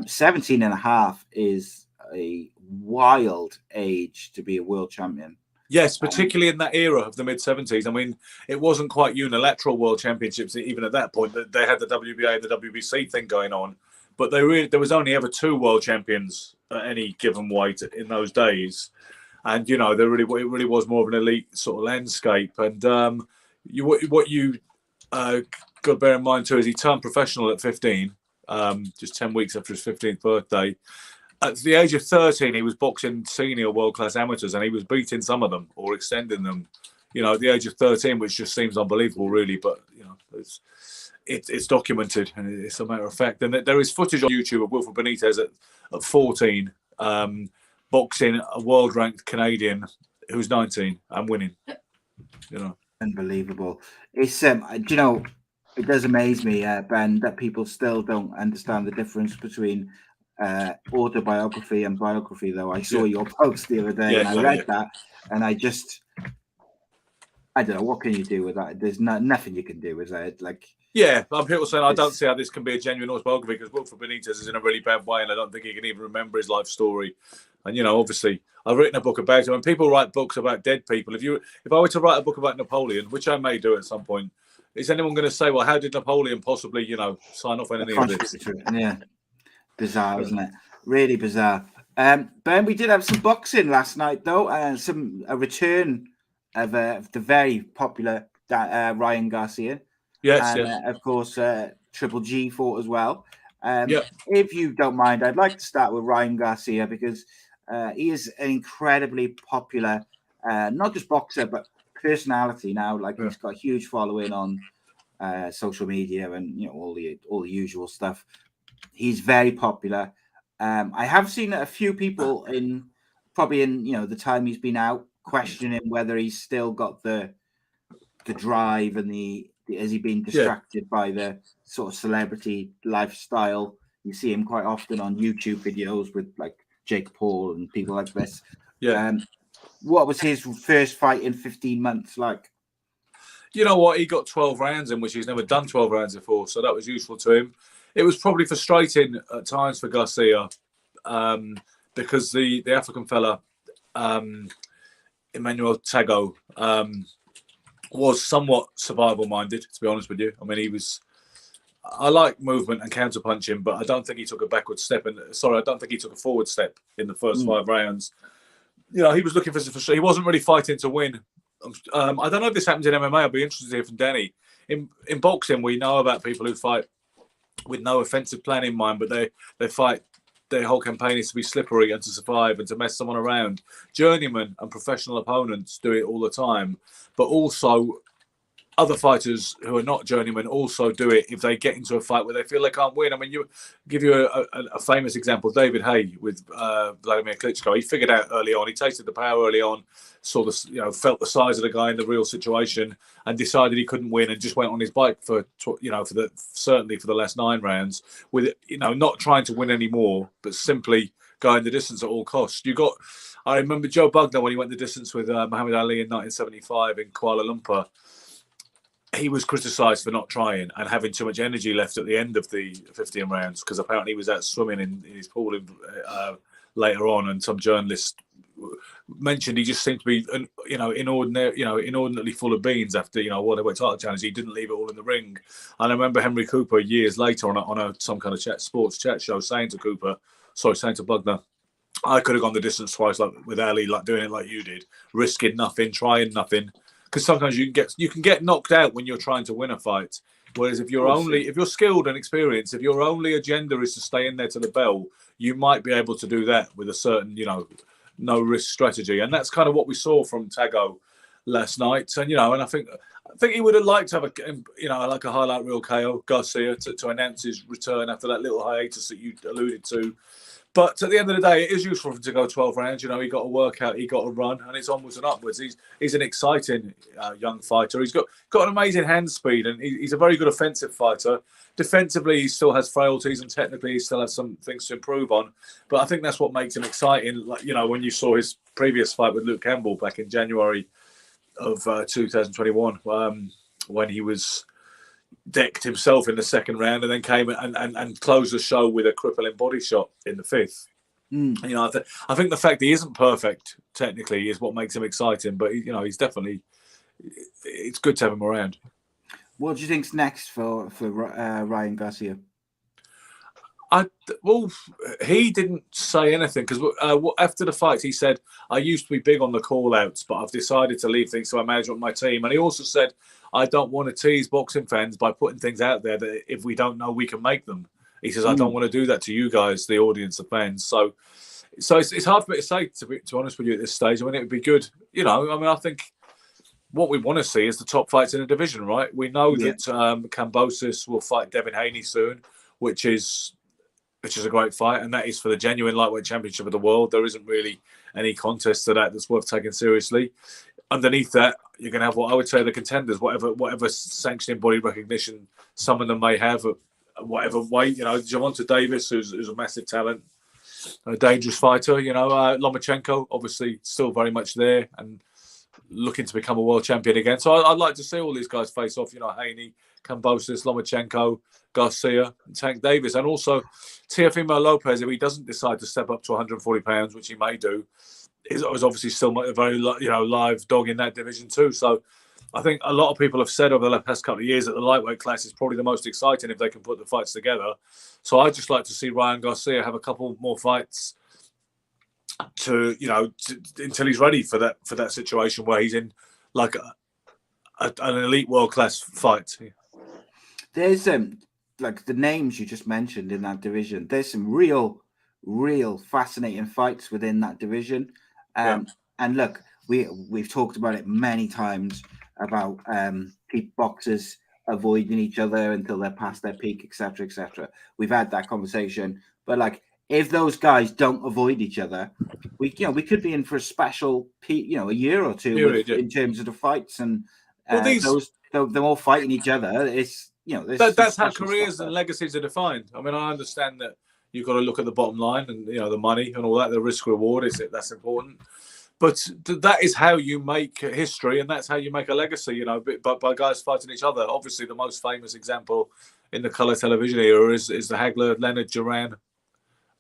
17 and a half is a wild age to be a world champion. Yes, particularly in that era of the mid-70s. I mean, it wasn't quite unilateral world championships even at that point. They had the WBA and the WBC thing going on, but there was only ever 2 world champions at any given weight in those days. And, you know, it really was more of an elite sort of landscape. And what you got to bear in mind, too, is he turned professional at 15, just 10 weeks after his 15th birthday. At the age of 13, he was boxing senior world-class amateurs, and he was beating some of them or extending them, you know, at the age of 13, which just seems unbelievable, really. But, you know, it's documented, and it's a matter of fact. And there is footage on YouTube of Wilfred Benitez at 14 boxing a world-ranked Canadian who's 19 and winning, you know. Unbelievable. It's, do you know, it does amaze me, Ben, that people still don't understand the difference between autobiography and biography, though. I saw your post the other day, and I read that, and I don't know, what can you do with that? There's nothing you can do with that. Like, yeah, people saying I don't see how this can be a genuine autobiography, because Wilfred Benitez is in a really bad way, and I don't think he can even remember his life story. And, you know, obviously, I've written a book about him. When people write books about dead people, if I were to write a book about Napoleon, which I may do at some point, is anyone going to say, well, how did Napoleon possibly, you know, sign off on any of this? Yeah. Bizarre, isn't it? Really bizarre. Ben, we did have some boxing last night, though, and a return of the very popular Ryan Garcia. Yes, and, yes. Of course, Triple G fought as well. If you don't mind, I'd like to start with Ryan Garcia, because he is an incredibly popular, not just boxer, but personality now. Like, he's got a huge following on social media and, you know, all the usual stuff. He's very popular. I have seen a few people probably in you know the time he's been out questioning whether he's still got the drive and has he been distracted by the sort of celebrity lifestyle. You see him quite often on YouTube videos with like Jake Paul and people like this. What was his first fight in 15 months like? You know what? He got 12 rounds in, which he's never done 12 rounds before, so that was useful to him. It was probably frustrating at times for Garcia because the African fella, Emmanuel Tago, was somewhat survival-minded, to be honest with you. I mean, I like movement and counter-punching, but I don't think he took a backward step. I don't think he took a forward step in the first 5 rounds. You know, he was looking for some. He wasn't really fighting to win. I don't know if this happens in MMA. I'll be interested to hear from Danny. In boxing, we know about people who fight with no offensive plan in mind, but they fight. Their whole campaign is to be slippery and to survive and to mess someone around. Journeymen and professional opponents do it all the time, but also other fighters who are not journeymen also do it if they get into a fight where they feel they can't win. I mean, give you a famous example, David Haye with Vladimir Klitschko. He figured out early on, he tasted the power early on, felt the size of the guy in the real situation, and decided he couldn't win, and just went on his bike certainly for the last 9 rounds, with not trying to win anymore, but simply going the distance at all costs. I remember Joe Bugner when he went the distance with Muhammad Ali in 1975 in Kuala Lumpur. He was criticised for not trying and having too much energy left at the end of the 15 rounds, because apparently he was out swimming in his pool later on, and some journalist mentioned he just seemed to be inordinately full of beans after whatever title challenge. He didn't leave it all in the ring. And I remember Henry Cooper years later on some kind of sports chat show saying to Bugner, I could have gone the distance twice, like with Ali, like doing it like you did, risking nothing, trying nothing. Because sometimes you can get knocked out when you're trying to win a fight. Whereas if you're skilled and experienced, if your only agenda is to stay in there to the bell, you might be able to do that with a certain, no risk strategy. And that's kind of what we saw from Tago last night. And and I think he would have liked to have a highlight reel KO Garcia to announce his return after that little hiatus that you alluded to. But at the end of the day, it is useful for him to go 12 rounds. You know, he got a workout, he got a run, and it's onwards and upwards. He's an exciting young fighter. He's got an amazing hand speed, and he's a very good offensive fighter. Defensively, he still has frailties, and technically, he still has some things to improve on. But I think that's what makes him exciting. Like, you know, when you saw his previous fight with Luke Campbell back in January of 2021, when he was decked himself in the second round and then came and closed the show with a crippling body shot in the fifth. You know, I think the fact that he isn't perfect technically is what makes him exciting. But you know, he's definitely. It's good to have him around. What do you think's next for Ryan Garcia? Well, he didn't say anything because after the fight he said, I used to be big on the call-outs, but I've decided to leave things to my management and my team. And he also said, I don't want to tease boxing fans by putting things out there that if we don't know, we can make them. He says, I don't want to do that to you guys, the audience, the fans. So it's hard for me to say, to be honest with you at this stage. I mean, it would be good. You know, I mean, I think what we want to see is the top fights in the division, right? We know that Kambosis will fight Devin Haney soon, which is a great fight, and that is for the genuine lightweight championship of the world. There isn't really any contest to that that's worth taking seriously. Underneath that, you're going to have what I would say the contenders, whatever sanctioning body recognition some of them may have at whatever weight. You know, Gervonta Davis, who's a massive talent, a dangerous fighter. You know, Lomachenko, obviously still very much there and looking to become a world champion again. So I'd like to see all these guys face off. You know, Haney, Kambosis, Lomachenko, Garcia, and Tank Davis, and also Teofimo Lopez, if he doesn't decide to step up to 140 pounds, which he may do, is obviously still a very live dog in that division too. So I think a lot of people have said over the past couple of years that the lightweight class is probably the most exciting if they can put the fights together. So I'd just like to see Ryan Garcia have a couple more fights until he's ready for that situation where he's in like an elite world class fight. There's like the names you just mentioned in that division. There's some real fascinating fights within that division. And look, we've talked about it many times about boxers avoiding each other until they're past their peak, etc., etc. We've had that conversation, but like if those guys don't avoid each other, we could be in for a special a year or two in terms of the fights, and they're all fighting each other. It's that's how careers and legacies are defined. I mean, I understand that you've got to look at the bottom line and the money and all that, the risk reward that's important. But that is how you make history, and that's how you make a legacy. By guys fighting each other. Obviously, the most famous example in the colour television era is the Hagler Leonard Duran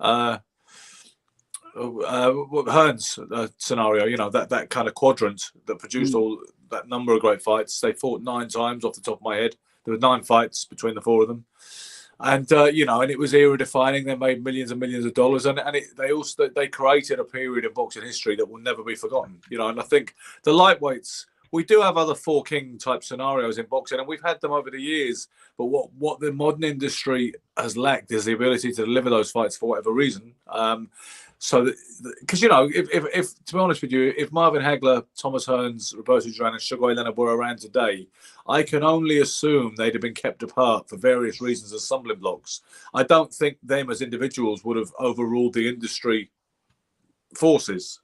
Hearns scenario. That kind of quadrant that produced all that number of great fights. They fought 9 times off the top of my head. There were 9 fights between the 4 of them. And, and it was era defining. They made millions and millions of dollars. And they created a period in boxing history that will never be forgotten. And I think the lightweights, we do have other 4 king type scenarios in boxing, and we've had them over the years. But what the modern industry has lacked is the ability to deliver those fights for whatever reason. Because if to be honest with you, if Marvin Hagler, Thomas Hearns, Roberto Duran, and Sugar Ray Leonard were around today, I can only assume they'd have been kept apart for various reasons as stumbling blocks. I don't think them as individuals would have overruled the industry forces.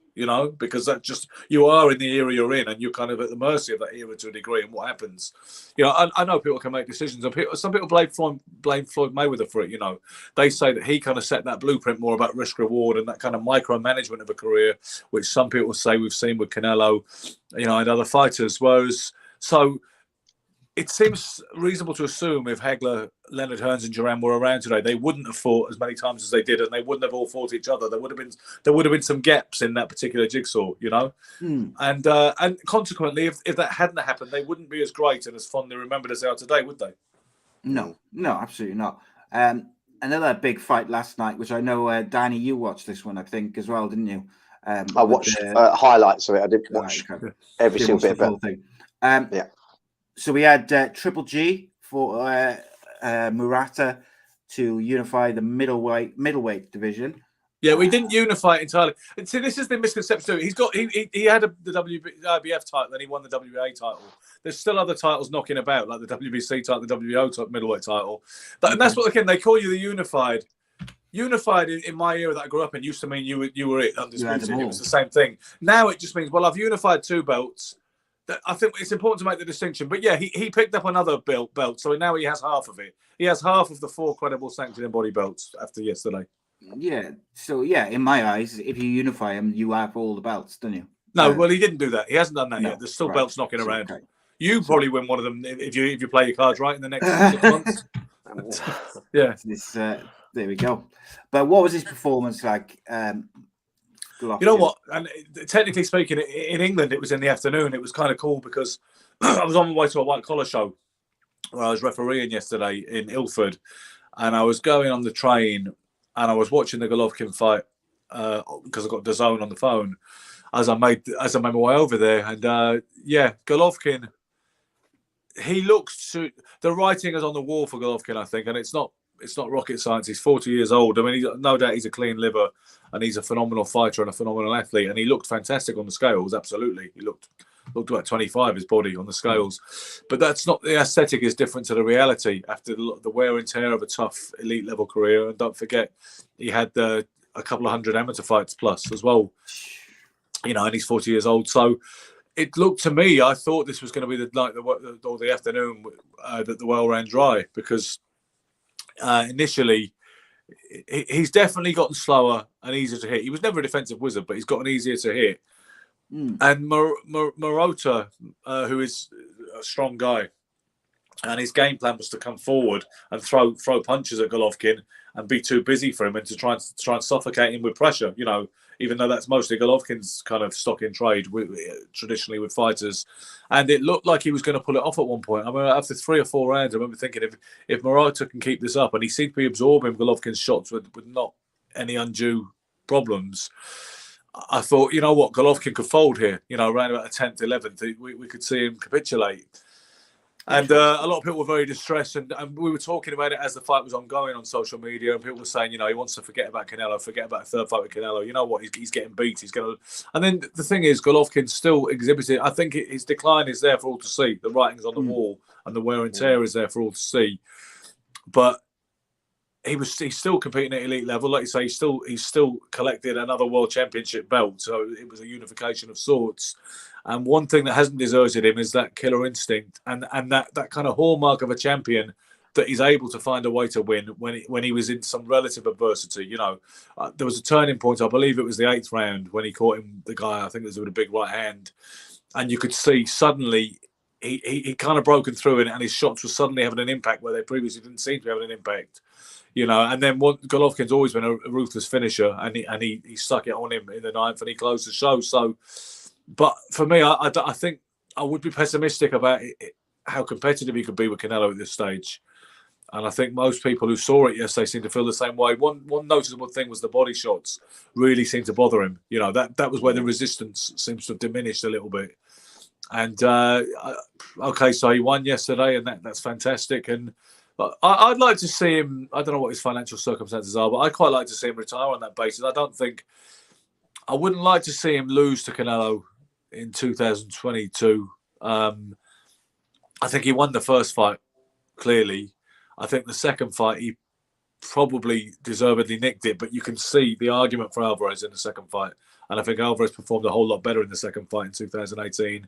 Because that just, you are in the era you're in, and you're kind of at the mercy of that era to a degree and what happens. I know people can make decisions, and some people blame Floyd Mayweather for it. They say that he kind of set that blueprint more about risk reward and that kind of micromanagement of a career, which some people say we've seen with Canelo, and other fighters. So it seems reasonable to assume if Hagler, Leonard Hearns, and Duran were around today, they wouldn't have fought as many times as they did, and they wouldn't have all fought each other. There would have been some gaps in that particular jigsaw, and consequently, if that hadn't happened, they wouldn't be as great and as fondly remembered as they are today, would they? No, absolutely not. Another big fight last night, which I know, Danny, you watched this one, I think, as well, didn't you? I watched highlights of it. I didn't watch every single bit of it. Yeah. So we had Triple G for Murata to unify the middleweight division. Yeah, we didn't unify it entirely. And see, this is the misconception. He had the WBF title, and he won the WBA title. There's still other titles knocking about, like the WBC title, the WBO middleweight title. And that's what, again, they call you the unified. Unified in my era that I grew up in used to mean you were it, undisputed. them all. It was the same thing. Now it just means, well, I've unified 2 belts. I think it's important to make the distinction. But yeah, he picked up another belt, so now he has half of it. He has half of the 4 credible sanctioned and body belts after yesterday. Yeah. So yeah, in my eyes, if you unify them, you have all the belts, don't you? No, well, he didn't do that. He hasn't done that No, yet. There's still right. belts knocking around. Okay. You probably win one of them if you play your cards right in the next 6 months. Yeah. There we go. But what was his performance like? You know what? And technically speaking, in England, it was in the afternoon. It was kind of cool because I was on my way to a white collar show where I was refereeing yesterday in Ilford, and I was going on the train and I was watching the Golovkin fight because I got DAZN on the phone as I made my way over there. And Golovkin, he looks to the writing is on the wall for Golovkin, I think, and it's not rocket science. He's 40 years old. I mean, no doubt he's a clean liver and he's a phenomenal fighter and a phenomenal athlete. And he looked fantastic on the scales. Absolutely. He looked about 25, his body on the scales. But that's not, the aesthetic is different to the reality after the wear and tear of a tough elite level career. And don't forget, he had a couple of hundred amateur fights plus as well, and he's 40 years old. So it looked to me, I thought this was going to be the afternoon that the well ran dry because initially he's definitely gotten slower and easier to hit. He was never a defensive wizard, but he's gotten easier to hit. And Morota, who is a strong guy, and his game plan was to come forward and throw punches at Golovkin and be too busy for him and to try and suffocate him with pressure. Even though that's mostly Golovkin's kind of stock in trade traditionally with fighters. And it looked like he was going to pull it off at one point. I mean, after 3 or 4 rounds, I remember thinking if Morata can keep this up, and he seemed to be absorbing Golovkin's shots with not any undue problems, I thought, you know what, Golovkin could fold here. Around about the 10th, 11th, we could see him capitulate. And a lot of people were very distressed, and we were talking about it as the fight was ongoing on social media, and people were saying, he wants to forget about Canelo, forget about a third fight with Canelo. You know what? He's getting beat. He's going to. And then the thing is, Golovkin still exhibited. I think his decline is there for all to see. The writing's on the wall, and the wear and tear is there for all to see. But he's still competing at elite level, like you say. He's still collected another world championship belt, so it was a unification of sorts. And one thing that hasn't deserted him is that killer instinct and that kind of hallmark of a champion that he's able to find a way to win when he was in some relative adversity. There was a turning point. I believe it was the 8th round when he caught him, the guy. I think it was with a big right hand, and you could see suddenly he kind of broken through and his shots were suddenly having an impact where they previously didn't seem to be having an impact. And then Golovkin's always been a ruthless finisher, and he stuck it on him in the 9th and he closed the show. So. But for me, I think I would be pessimistic about how competitive he could be with Canelo at this stage. And I think most people who saw it yesterday seem to feel the same way. One noticeable thing was the body shots really seemed to bother him. That was where the resistance seems to have diminished a little bit. And, okay, so he won yesterday, and that's fantastic. And I'd like to see him, I don't know what his financial circumstances are, but I'd quite like to see him retire on that basis. I wouldn't like to see him lose to Canelo in 2022. I think he won the first fight, clearly. I think the second fight, he probably deservedly nicked it, but you can see the argument for Alvarez in the second fight. And I think Alvarez performed a whole lot better in the second fight in 2018.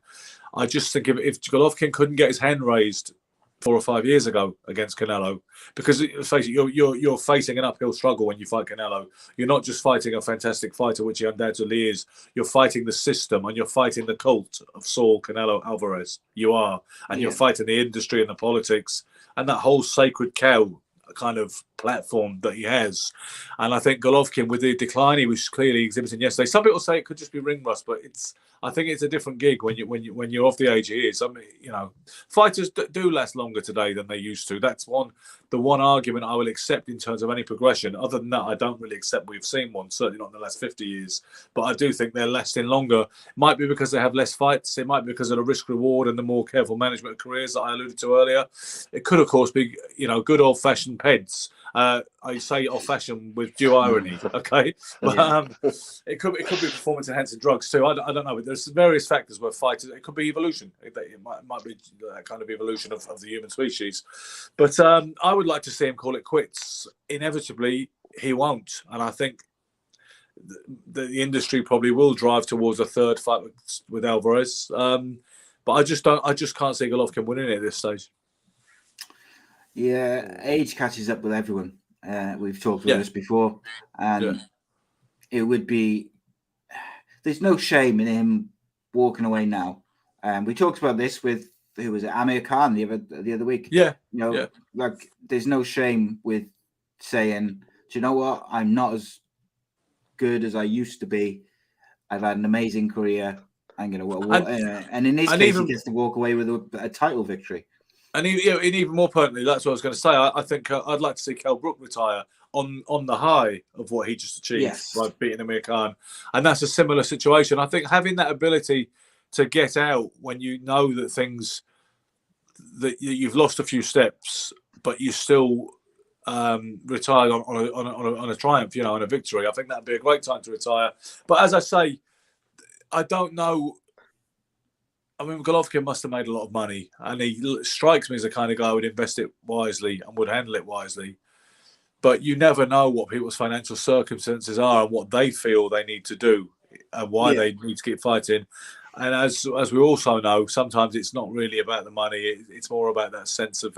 I just think if Golovkin couldn't get his hand raised 4 or 5 years ago against Canelo, because face it, you're facing an uphill struggle when you fight Canelo. You're not just fighting a fantastic fighter, which he undoubtedly is. You're fighting the system, and you're fighting the cult of Saul Canelo Alvarez. You are, and you're fighting the industry and the politics and that whole sacred cow kind of platform that he has. And I think Golovkin, with the decline he was clearly exhibiting yesterday, some people say it could just be ring rust, but I think it's a different gig when you're of the age he is. I mean, fighters do last longer today than they used to. That's the one argument I will accept in terms of any progression. Other than that, I don't really accept we've seen one, certainly not in the last 50 years. But I do think they're lasting longer. It might be because they have less fights. It might be because of the risk reward and the more careful management of careers that I alluded to earlier. It could, of course, be good old fashioned peds. I say old-fashioned with due irony, okay? But it could be performance-enhancing drugs too. I don't know. But there's various factors where fighters. It could be evolution. It might be that kind of evolution of the human species. But I would like to see him call it quits. Inevitably, he won't. And I think the industry probably will drive towards a third fight with Alvarez. But I just can't see Golovkin winning it at this stage. Yeah, age catches up with everyone. We've talked about this before, and it would be. There's no shame in him walking away now. We talked about this with who was it, Amir Khan the other week. Yeah, like there's no shame with saying, do you know what? I'm not as good as I used to be. I've had an amazing career. I'm going to and in this case, he gets to walk away with a title victory. And even more pertinently, that's what I was going to say. I think I'd like to see Kell Brook retire on the high of what he just achieved by beating Amir Khan. And that's a similar situation. I think having that ability to get out when you know that things that you've lost a few steps, but you still retired on a triumph, on a victory. I think that'd be a great time to retire. But as I say, I don't know. I mean, Golovkin must have made a lot of money, and he strikes me as the kind of guy who would invest it wisely and would handle it wisely. But you never know what people's financial circumstances are and what they feel they need to do and why they need to keep fighting. And as we also know, sometimes it's not really about the money. It's more about that sense of,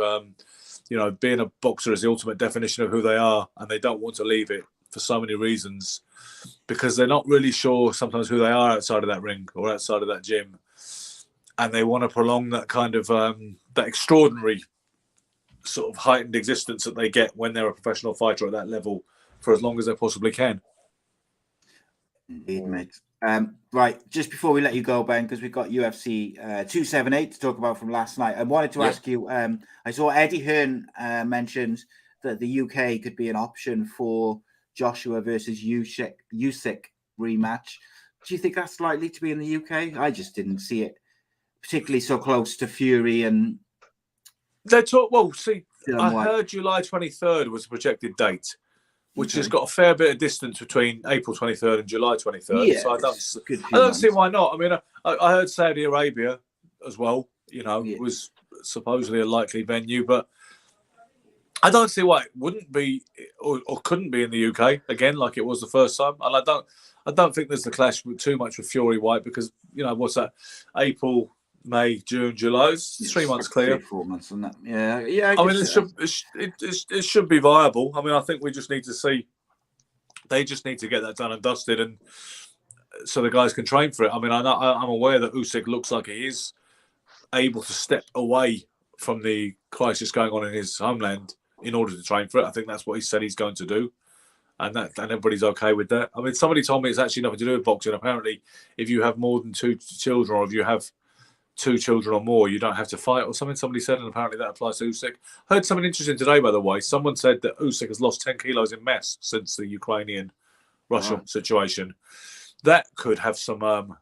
being a boxer is the ultimate definition of who they are, and they don't want to leave it for so many reasons because they're not really sure sometimes who they are outside of that ring or outside of that gym. And they want to prolong that kind of that extraordinary sort of heightened existence that they get when they're a professional fighter at that level for as long as they possibly can. Indeed, mate. Right, just before we let you go, Ben, because we've got UFC 278 to talk about from last night, I wanted to ask you, I saw Eddie Hearn mentioned that the UK could be an option for Joshua versus Usyk rematch. Do you think that's likely to be in the UK? I just didn't see it particularly so close to Fury and... They talk. Well, see, I heard July 23rd was a projected date, which has got a fair bit of distance between April 23rd and July 23rd. Yeah, so I don't see why not. I mean, I heard Saudi Arabia as well. Was supposedly a likely venue, but I don't see why it wouldn't be or couldn't be in the UK again, like it was the first time. And I don't think there's the clash too much with Fury White because what's that? April, May, June, July. It's 3 months clear. 4 months on that. Yeah. I mean, it should be viable. I mean, I think we just need to see. They just need to get that done and dusted, and so the guys can train for it. I mean, I'm aware that Usyk looks like he is able to step away from the crisis going on in his homeland in order to train for it. I think that's what he said he's going to do, and everybody's okay with that. I mean, somebody told me it's actually nothing to do with boxing. Apparently, if you have more than 2 children, or if you have 2 children or more, you don't have to fight or something. Somebody said, and apparently that applies to Usyk. Heard something interesting today, by the way. Someone said that Usyk has lost 10 kilos in mass since the Ukrainian-Russia situation. That could have some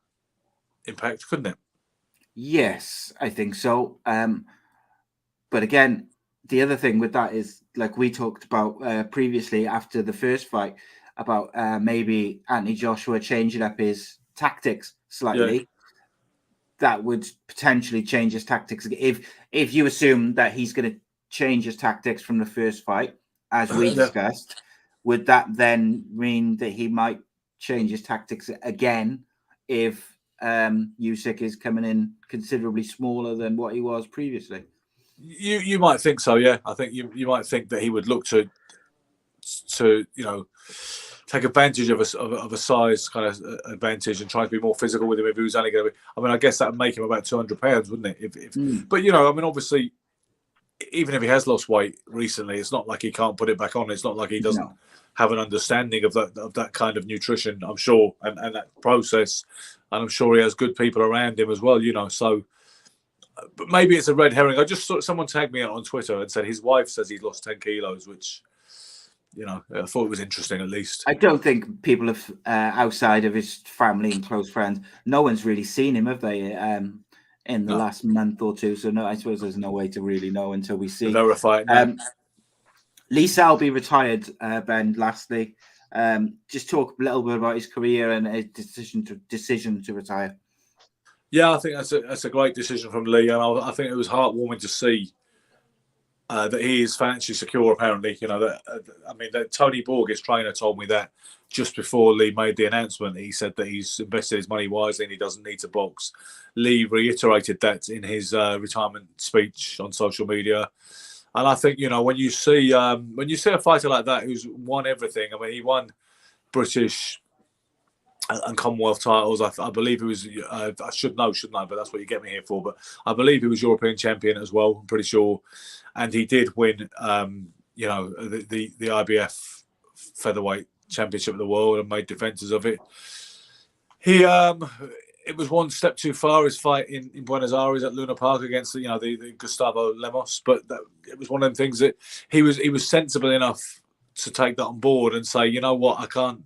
impact, couldn't it? Yes, I think so. But again, the other thing with that is, like we talked about previously after the first fight, about maybe Anthony Joshua changing up his tactics slightly. Yeah. That would potentially change his tactics. If you assume that he's going to change his tactics from the first fight, as we discussed, would that then mean that he might change his tactics again if Usyk is coming in considerably smaller than what he was previously? You might think so, yeah. I think you might think that he would look to take advantage of a size kind of advantage and try to be more physical with him if he was only going to be. I mean, I guess that would make him about 200 pounds, wouldn't it? But I mean, obviously, even if he has lost weight recently, it's not like he can't put it back on. It's not like he doesn't have an understanding of that kind of nutrition, I'm sure, and that process. And I'm sure he has good people around him as well, So, but maybe it's a red herring. I just saw someone tagged me out on Twitter and said his wife says he's lost 10 kilos, which. I thought it was interesting at least. I don't think people have, outside of his family and close friends, no one's really seen him, have they, in the last month or two? So, no, I suppose there's no way to really know until we see. Verify it. Lee Selby retired, Ben, lastly. Just talk a little bit about his career and his decision to retire. Yeah, I think that's a great decision from Lee. And I think it was heartwarming to see that he is financially secure. Apparently, that Tony Borg, his trainer, told me that just before Lee made the announcement. He said that he's invested his money wisely and he doesn't need to box. Lee reiterated that in his retirement speech on social media. And I think, when you see a fighter like that who's won everything. I mean, he won British and Commonwealth titles. I believe he was. I should know, but that's what you get me here for. But I believe he was European champion as well. I'm pretty sure, and he did win. The IBF Featherweight Championship of the world and made defences of it. It was one step too far, his fight in Buenos Aires at Luna Park against the Gustavo Lemos, but it was one of them things that he was sensible enough to take that on board and say, you know what, I can't.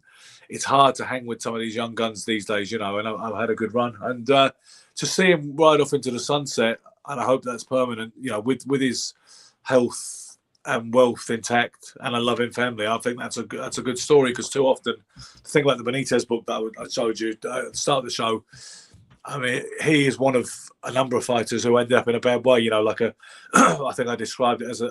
It's hard to hang with some of these young guns these days, and I've had a good run, and to see him ride off into the sunset, and I hope that's permanent. With his health and wealth intact and a loving family, I think that's a good story, because too often, think like the Benitez book that I showed you at the start of the show. I mean, he is one of a number of fighters who ended up in a bad way. I think I described it as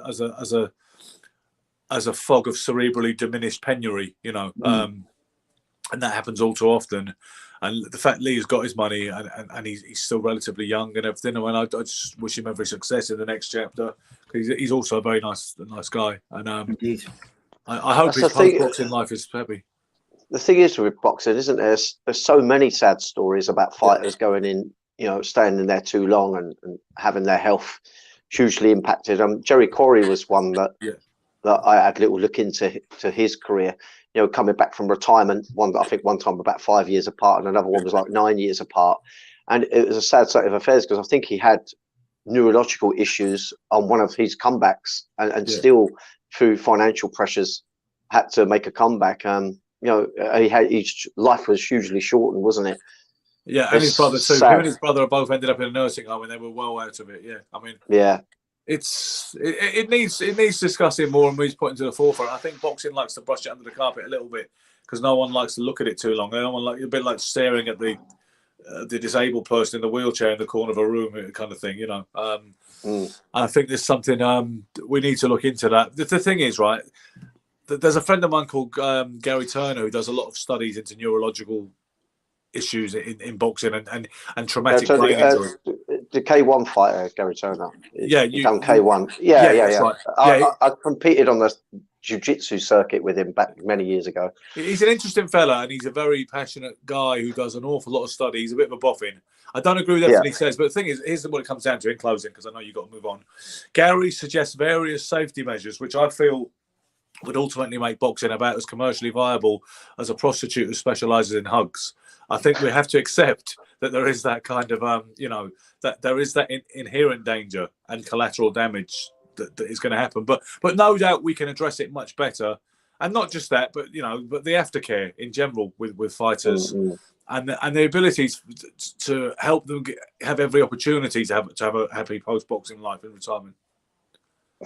a fog of cerebrally diminished penury. And that happens all too often. And the fact Lee's got his money and he's still relatively young and everything. And I just wish him every success in the next chapter, because he's also a very nice guy. And Indeed. I hope his post-boxing life is happy. The thing is with boxing, isn't there? There's so many sad stories about fighters going in, staying in there too long and having their health hugely impacted. Jerry Corey was one that I had a little look into his career. Coming back from retirement, I think one time about 5 years apart, and another one was like 9 years apart. And it was a sad state of affairs, because I think he had neurological issues on one of his comebacks, and still through financial pressures had to make a comeback. His life was hugely shortened, wasn't it? Yeah, and his brother too. Him and his brother both ended up in a nursing home, and they were well out of it. Yeah, I mean, It needs discussing more and needs put into the forefront. I think boxing likes to brush it under the carpet a little bit, because no one likes to look at it too long. No one a bit like staring at the disabled person in the wheelchair in the corner of a room, kind of thing. I think there's something we need to look into that. The thing is, right, there's a friend of mine called Garry Turner who does a lot of studies into neurological issues in boxing and traumatic brain injury. The K1 fighter, Garry Turner. Yeah, you done K1. Yeah. Right. I competed on the jiu-jitsu circuit with him back many years ago. He's an interesting fella, and he's a very passionate guy who does an awful lot of study. He's a bit of a boffin. I don't agree with everything he says, but the thing is, here's what it comes down to in closing, because I know you've got to move on. Garry suggests various safety measures, which I feel would ultimately make boxing about as commercially viable as a prostitute who specialises in hugs. I think we have to accept that there is that kind of, that there is that inherent danger and collateral damage that is going to happen. But no doubt we can address it much better, and not just that, but but the aftercare in general with fighters, and the abilities to help them have every opportunity to have a happy post-boxing life in retirement.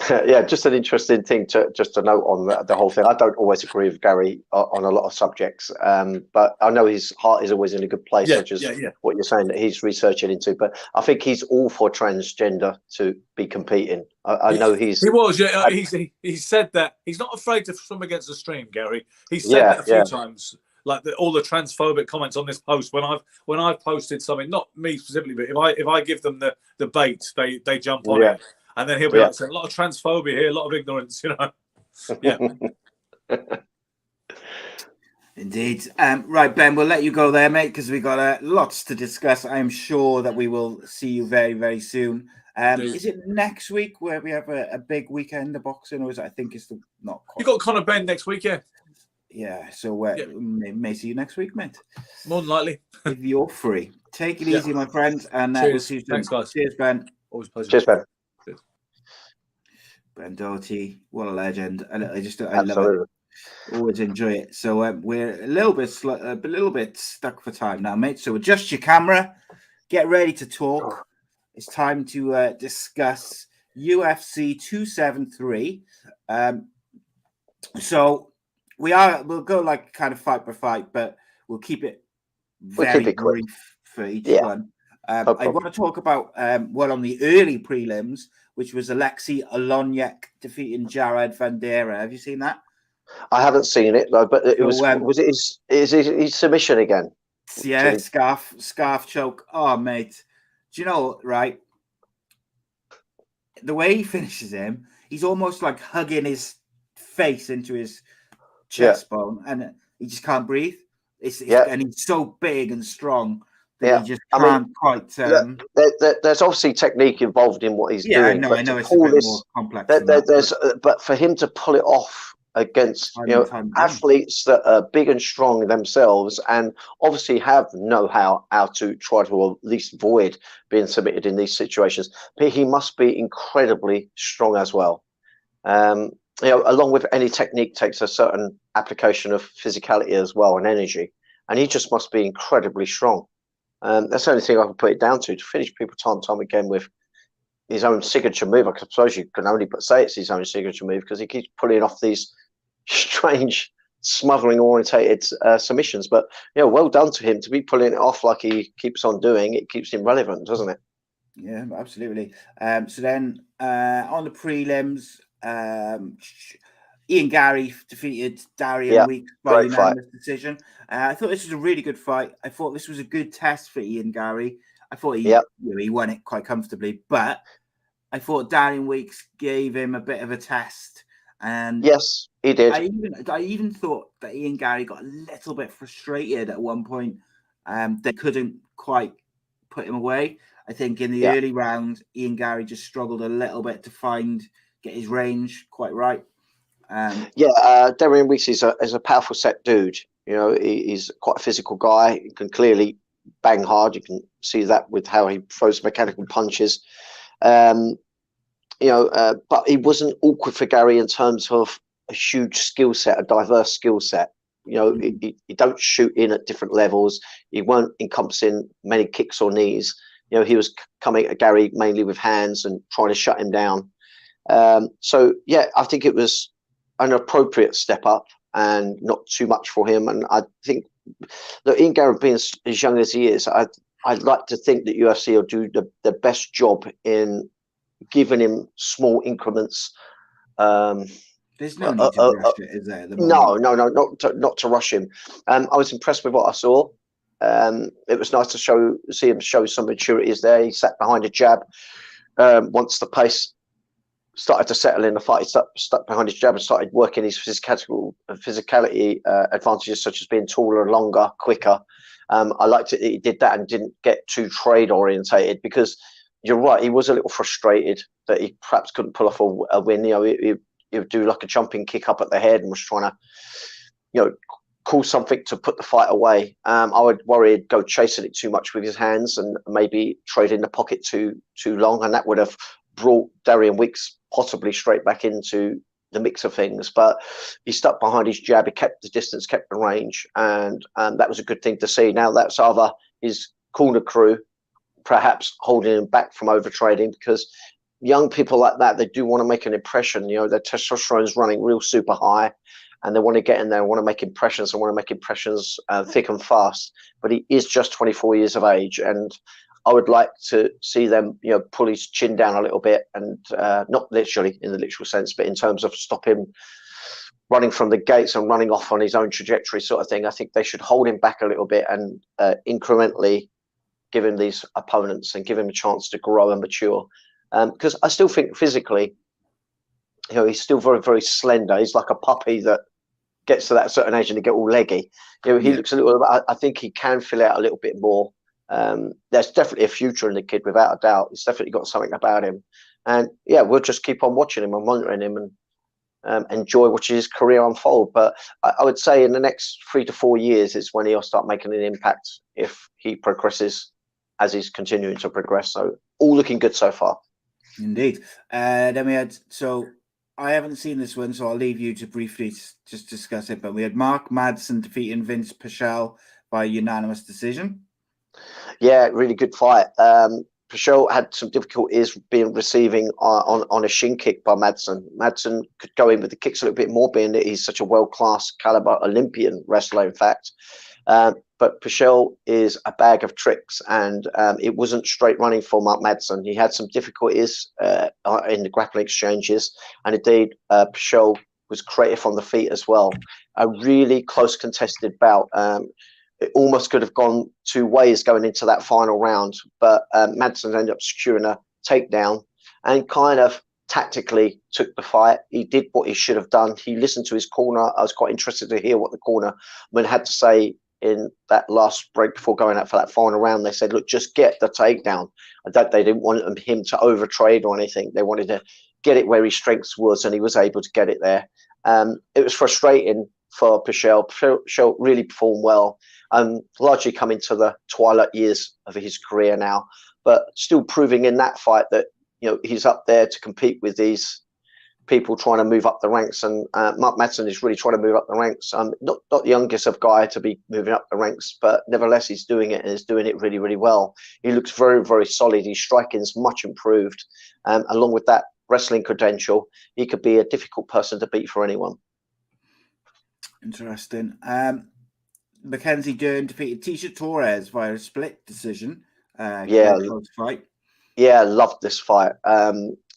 Yeah, just an interesting thing to note on the whole thing. I don't always agree with Garry on a lot of subjects, but I know his heart is always in a good place, such as what you're saying that he's researching into. But I think he's all for transgender to be competing. I know he was. Yeah, he said that he's not afraid to swim against the stream, Garry. He said that a few times. Like all the transphobic comments on this post, when I've posted something, not me specifically, but if I give them the bait, they jump on it. And then he'll be like, saying, a lot of transphobia here, a lot of ignorance, Yeah. Indeed. Right, Ben, we'll let you go there, mate, because we got lots to discuss. I'm sure that we will see you very, very soon. Is it next week where we have a big weekend of boxing, or is it, I think it's not quite. You got Conor Ben next week, yeah? Yeah, so we may see you next week, mate. More than likely. If you're free. Take it easy, my friends, and we'll see you soon. Thanks, guys. Cheers, Ben. Always a pleasure. Cheers, Ben. Ben Doughty, what a legend! I love it. Always enjoy it. So we're a little bit stuck for time now, mate. So adjust your camera, get ready to talk. It's time to discuss UFC 273. So we'll go like kind of fight by fight, but we'll keep it very brief for each one. I want to talk about one on the early prelims, which was Alexei Oloniec defeating Jared Vandera. Have you seen that? I haven't seen it though, but it was it his submission again? Yeah, scarf choke. Oh, mate. Do you know, right? The way he finishes him, he's almost like hugging his face into his chest bone, and he just can't breathe. And he's so big and strong that he just can't quite. There's obviously technique involved in what he's doing. I know it's a bit more complex. But for him to pull it off against athletes that are big and strong themselves, and obviously know how to try to at least avoid being submitted in these situations, but he must be incredibly strong as well. Along with any technique takes a certain application of physicality as well and energy, and he just must be incredibly strong. That's the only thing I can put it down to finish people time and time again with his own signature move. I suppose you can only say it's his own signature move because he keeps pulling off these strange smothering orientated submissions. But well done to him to be pulling it off like he keeps on doing. It keeps him relevant, doesn't it? Yeah, absolutely. So then on the prelims, Ian Garry defeated Darian Weeks by unanimous decision. I thought this was a really good fight. I thought this was a good test for Ian Garry. I thought he won it quite comfortably, but I thought Darian Weeks gave him a bit of a test. And yes, he did. I even thought that Ian Garry got a little bit frustrated at one point. They couldn't quite put him away. I think in the early round, Ian Garry just struggled a little bit to get his range quite right. Darian Weeks is a powerful set dude. He's quite a physical guy. He can clearly bang hard. You can see that with how he throws mechanical punches. But he wasn't awkward for Garry in terms of a huge skill set, a diverse skill set. He don't shoot in at different levels. He weren't encompassing many kicks or knees. He was coming at Garry mainly with hands and trying to shut him down. I think it was an appropriate step up and not too much for him. And I think that Ian Garry, being as young as he is, I'd like to think that UFC will do the best job in giving him small increments. There's no need to rush it, is there? At the moment? No, not to rush him. I was impressed with what I saw. It was nice to see him show some maturity. There, he sat behind a jab. Once the pace started to settle in the fight, he stuck behind his jab and started working his physicality advantages, such as being taller, longer, quicker. I liked it that he did that and didn't get too trade orientated, because you're right, he was a little frustrated that he perhaps couldn't pull off a win. He would do like a jumping kick up at the head and was trying to, call something to put the fight away. I would worry he'd go chasing it too much with his hands and maybe trade in the pocket too long, and that would have brought Darian Weeks possibly straight back into the mix of things. But he stuck behind his jab, he kept the distance, kept the range, and that was a good thing to see. Now that's either his corner crew perhaps holding him back from overtrading, because young people like that, they do want to make an impression. Their testosterone's running real super high, and they want to get in there and want to make impressions thick and fast. But he is just 24 years of age, and I would like to see them, pull his chin down a little bit, and not literally in the literal sense, but in terms of stop him running from the gates and running off on his own trajectory sort of thing. I think they should hold him back a little bit and incrementally give him these opponents and give him a chance to grow and mature. Because I still think physically, he's still very, very slender. He's like a puppy that gets to that certain age and they get all leggy. He looks a little. I think he can fill out a little bit more. There's definitely a future in the kid, without a doubt. He's definitely got something about him, and we'll just keep on watching him and monitoring him and enjoy watching his career unfold. But I would say in the next 3 to 4 years is when he'll start making an impact if he progresses as he's continuing to progress. So all looking good so far. Indeed. Then we had, so I haven't seen this one, so I'll leave you to briefly just discuss it. But we had Mark Madsen defeating Vince Pichel by unanimous decision. Yeah, really good fight. Pichel had some difficulties receiving on a shin kick by Madsen. Madsen could go in with the kicks a little bit more, being that he's such a world-class caliber Olympian wrestler, in fact. But Pichel is a bag of tricks, and it wasn't straight running for Mark Madsen. He had some difficulties in the grappling exchanges, and indeed Pichel was creative on the feet as well. A really close contested bout. It almost could have gone two ways going into that final round, but Madsen ended up securing a takedown and kind of tactically took the fight. He did what he should have done. He listened to his corner. I was quite interested to hear what the cornerman had to say in that last break before going out for that final round. They said, look, just get the takedown. They didn't want him to overtrade or anything. They wanted to get it where his strengths was, and he was able to get it there. It was frustrating for Pichel. Pichel really performed well, largely coming to the twilight years of his career now, but still proving in that fight that, you know, he's up there to compete with these people trying to move up the ranks, and Mark Madsen is really trying to move up the ranks. Not the youngest of guy to be moving up the ranks, but nevertheless he's doing it, and he's doing it really, really well. He looks very, very solid. His striking is much improved. Along with that wrestling credential, he could be a difficult person to beat for anyone. Interesting. Mackenzie Dern defeated Tisha Torres via a split decision. Close fight. Yeah, I loved this fight.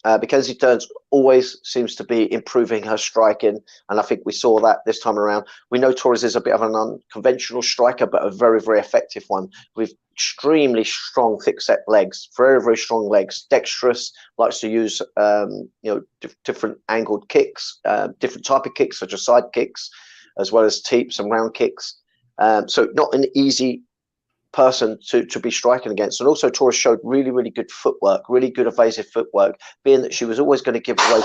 Mackenzie Dern always seems to be improving her striking, and I think we saw that this time around. We know Torres is a bit of an unconventional striker, but a very, very effective one with extremely strong, thick-set legs, very, very strong legs, dexterous, likes to use different angled kicks, different type of kicks, such as side kicks, as well as teeps and round kicks. So not an easy person to be striking against. And also Torres showed really, really good footwork, really good evasive footwork, being that she was always going to give away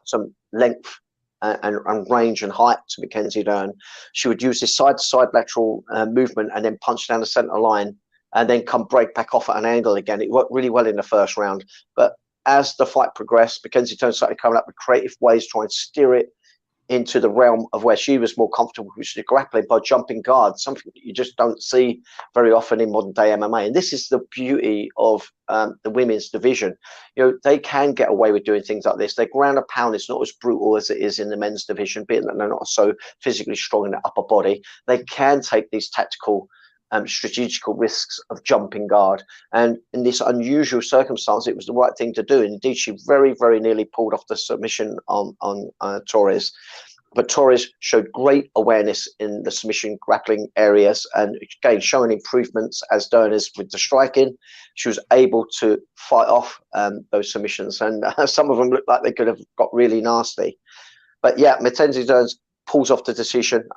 some length and range and height to Mackenzie Dern. She would use this side-to-side lateral movement and then punch down the centre line and then come break back off at an angle again. It worked really well in the first round. But as the fight progressed, Mackenzie Dern started coming up with creative ways to try and steer it into the realm of where she was more comfortable, which is grappling by jumping guards, something that you just don't see very often in modern day MMA. And this is the beauty of the women's division. You know, they can get away with doing things like this. Their ground and pound is not as brutal as it is in the men's division, being that they're not so physically strong in the upper body. They can take these tactical strategical risks of jumping guard, and in this unusual circumstance it was the right thing to do. And indeed she very, very nearly pulled off the submission on Torres, but Torres showed great awareness in the submission grappling areas, and again showing improvements as Dern is with the striking. She was able to fight off those submissions, and some of them looked like they could have got really nasty. But yeah, Mackenzie Dern pulls off the decision.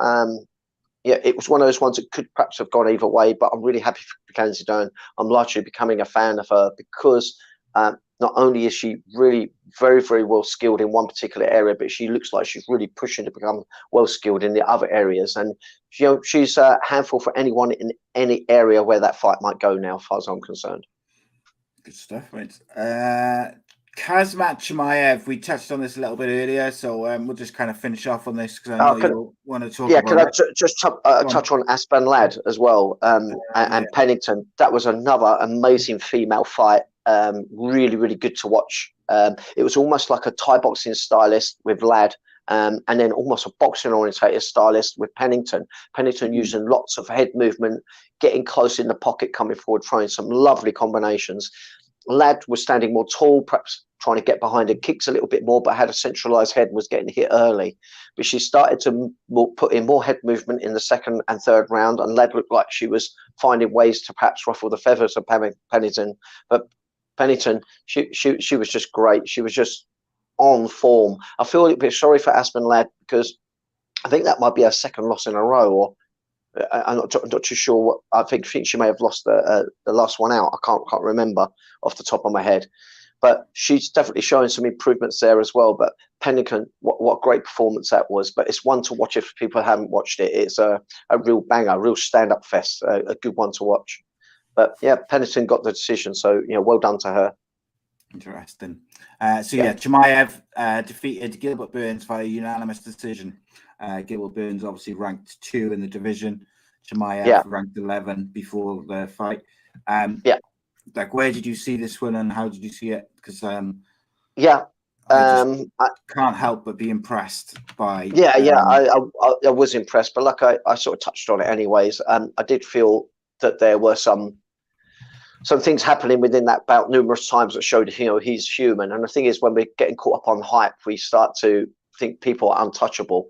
Yeah, it was one of those ones that could perhaps have gone either way, but I'm really happy for Mackenzie Dern. I'm largely becoming a fan of her because not only is she really very, very well skilled in one particular area, but she looks like she's really pushing to become well skilled in the other areas. And she's a handful for anyone in any area where that fight might go now, as far as I'm concerned. Good stuff, mate. Kamza Chimayev, we touched on this a little bit earlier, so we'll just kind of finish off on this because I know you want to talk about it. Yeah, can I just touch on Aspen Ladd as well, and Pennington? That was another amazing female fight. Really, really good to watch. It was almost like a Thai boxing stylist with Ladd, and then almost a boxing orientated stylist with Pennington. Pennington using lots of head movement, getting close in the pocket, coming forward, throwing some lovely combinations. Ladd was standing more tall, perhaps trying to get behind her kicks a little bit more, but had a centralized head and was getting hit early. But she started to put in more head movement in the second and third round, and Ladd looked like she was finding ways to perhaps ruffle the feathers of Pennington. But Pennington, she was just great. She was just on form. I feel a little bit sorry for Aspen Ladd because I think that might be her second loss in a row, or I'm not too sure what. I think she may have lost the last one out. I can't remember off the top of my head, but she's definitely showing some improvements there as well. But Pennington, what a great performance that was. But it's one to watch if people haven't watched it. It's a real banger, a real stand-up fest, a good one to watch. But yeah, Pennington got the decision, so well done to her. Interesting. Chimayev defeated Gilbert Burns via unanimous decision. Gilbert Burns obviously ranked 2 in the division. Chimayev ranked 11 before the fight. Like, where did you see this one and how did you see it? Because I can't help but be impressed by. I was impressed, but like I sort of touched on it anyways. I did feel that there were some things happening within that bout numerous times that showed, he's human. And the thing is, when we're getting caught up on hype, we start to think people are untouchable.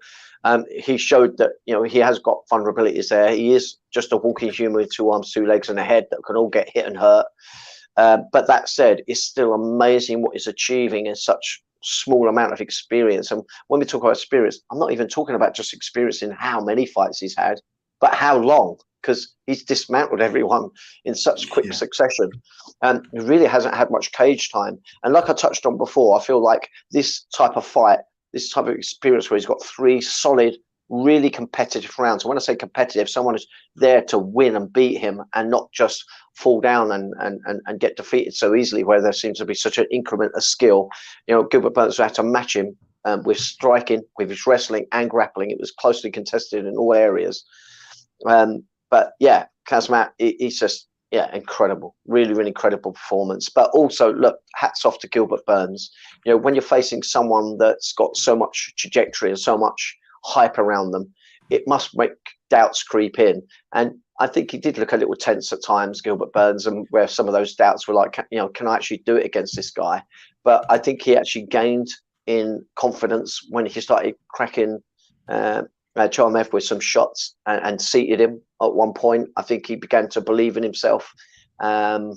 He showed that, he has got vulnerabilities there. He is just a walking human with 2 arms, 2 legs, and a head that can all get hit and hurt. But that said, it's still amazing what he's achieving in such small amount of experience. And when we talk about experience, I'm not even talking about just experience in how many fights he's had, but how long, because he's dismantled everyone in such quick succession. He really hasn't had much cage time. And like I touched on before, I feel like this type of fight, this type of experience where he's got 3 solid, really competitive rounds. And when I say competitive, someone is there to win and beat him and not just fall down and get defeated so easily, where there seems to be such an increment of skill. Gilbert Burns had to match him with striking, with his wrestling and grappling. It was closely contested in all areas. But yeah, Kazmat, he's just, incredible, really, really incredible performance. But also, look, hats off to Gilbert Burns. When you're facing someone that's got so much trajectory and so much hype around them, it must make doubts creep in. And I think he did look a little tense at times, Gilbert Burns, and where some of those doubts were like, can I actually do it against this guy? But I think he actually gained in confidence when he started cracking Chimayev with some shots and seated him at one point. I think he began to believe in himself. It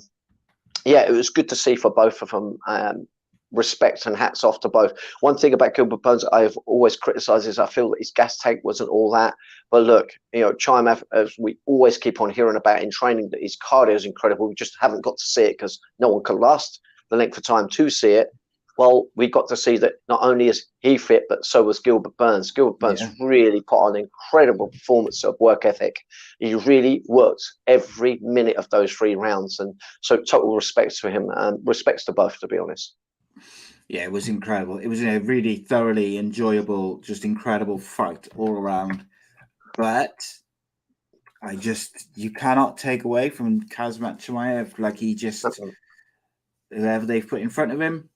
was good to see for both of them. Respect and hats off to both. One thing about Gilbert Burns I've always criticised is I feel that his gas tank wasn't all that. But look, Chimayev, as we always keep on hearing about in training, that his cardio is incredible. We just haven't got to see it because no one can last the length of time to see it. Well, we got to see that not only is he fit, but so was Gilbert Burns. Gilbert Burns really put on an incredible performance of work ethic. He really worked every minute of those 3 rounds. And so total respect to him and respects to both, to be honest. Yeah, it was incredible. It was a really thoroughly enjoyable, just incredible fight all around. But you cannot take away from Kamza Chimayev. Like, he just, whoever they've put in front of him,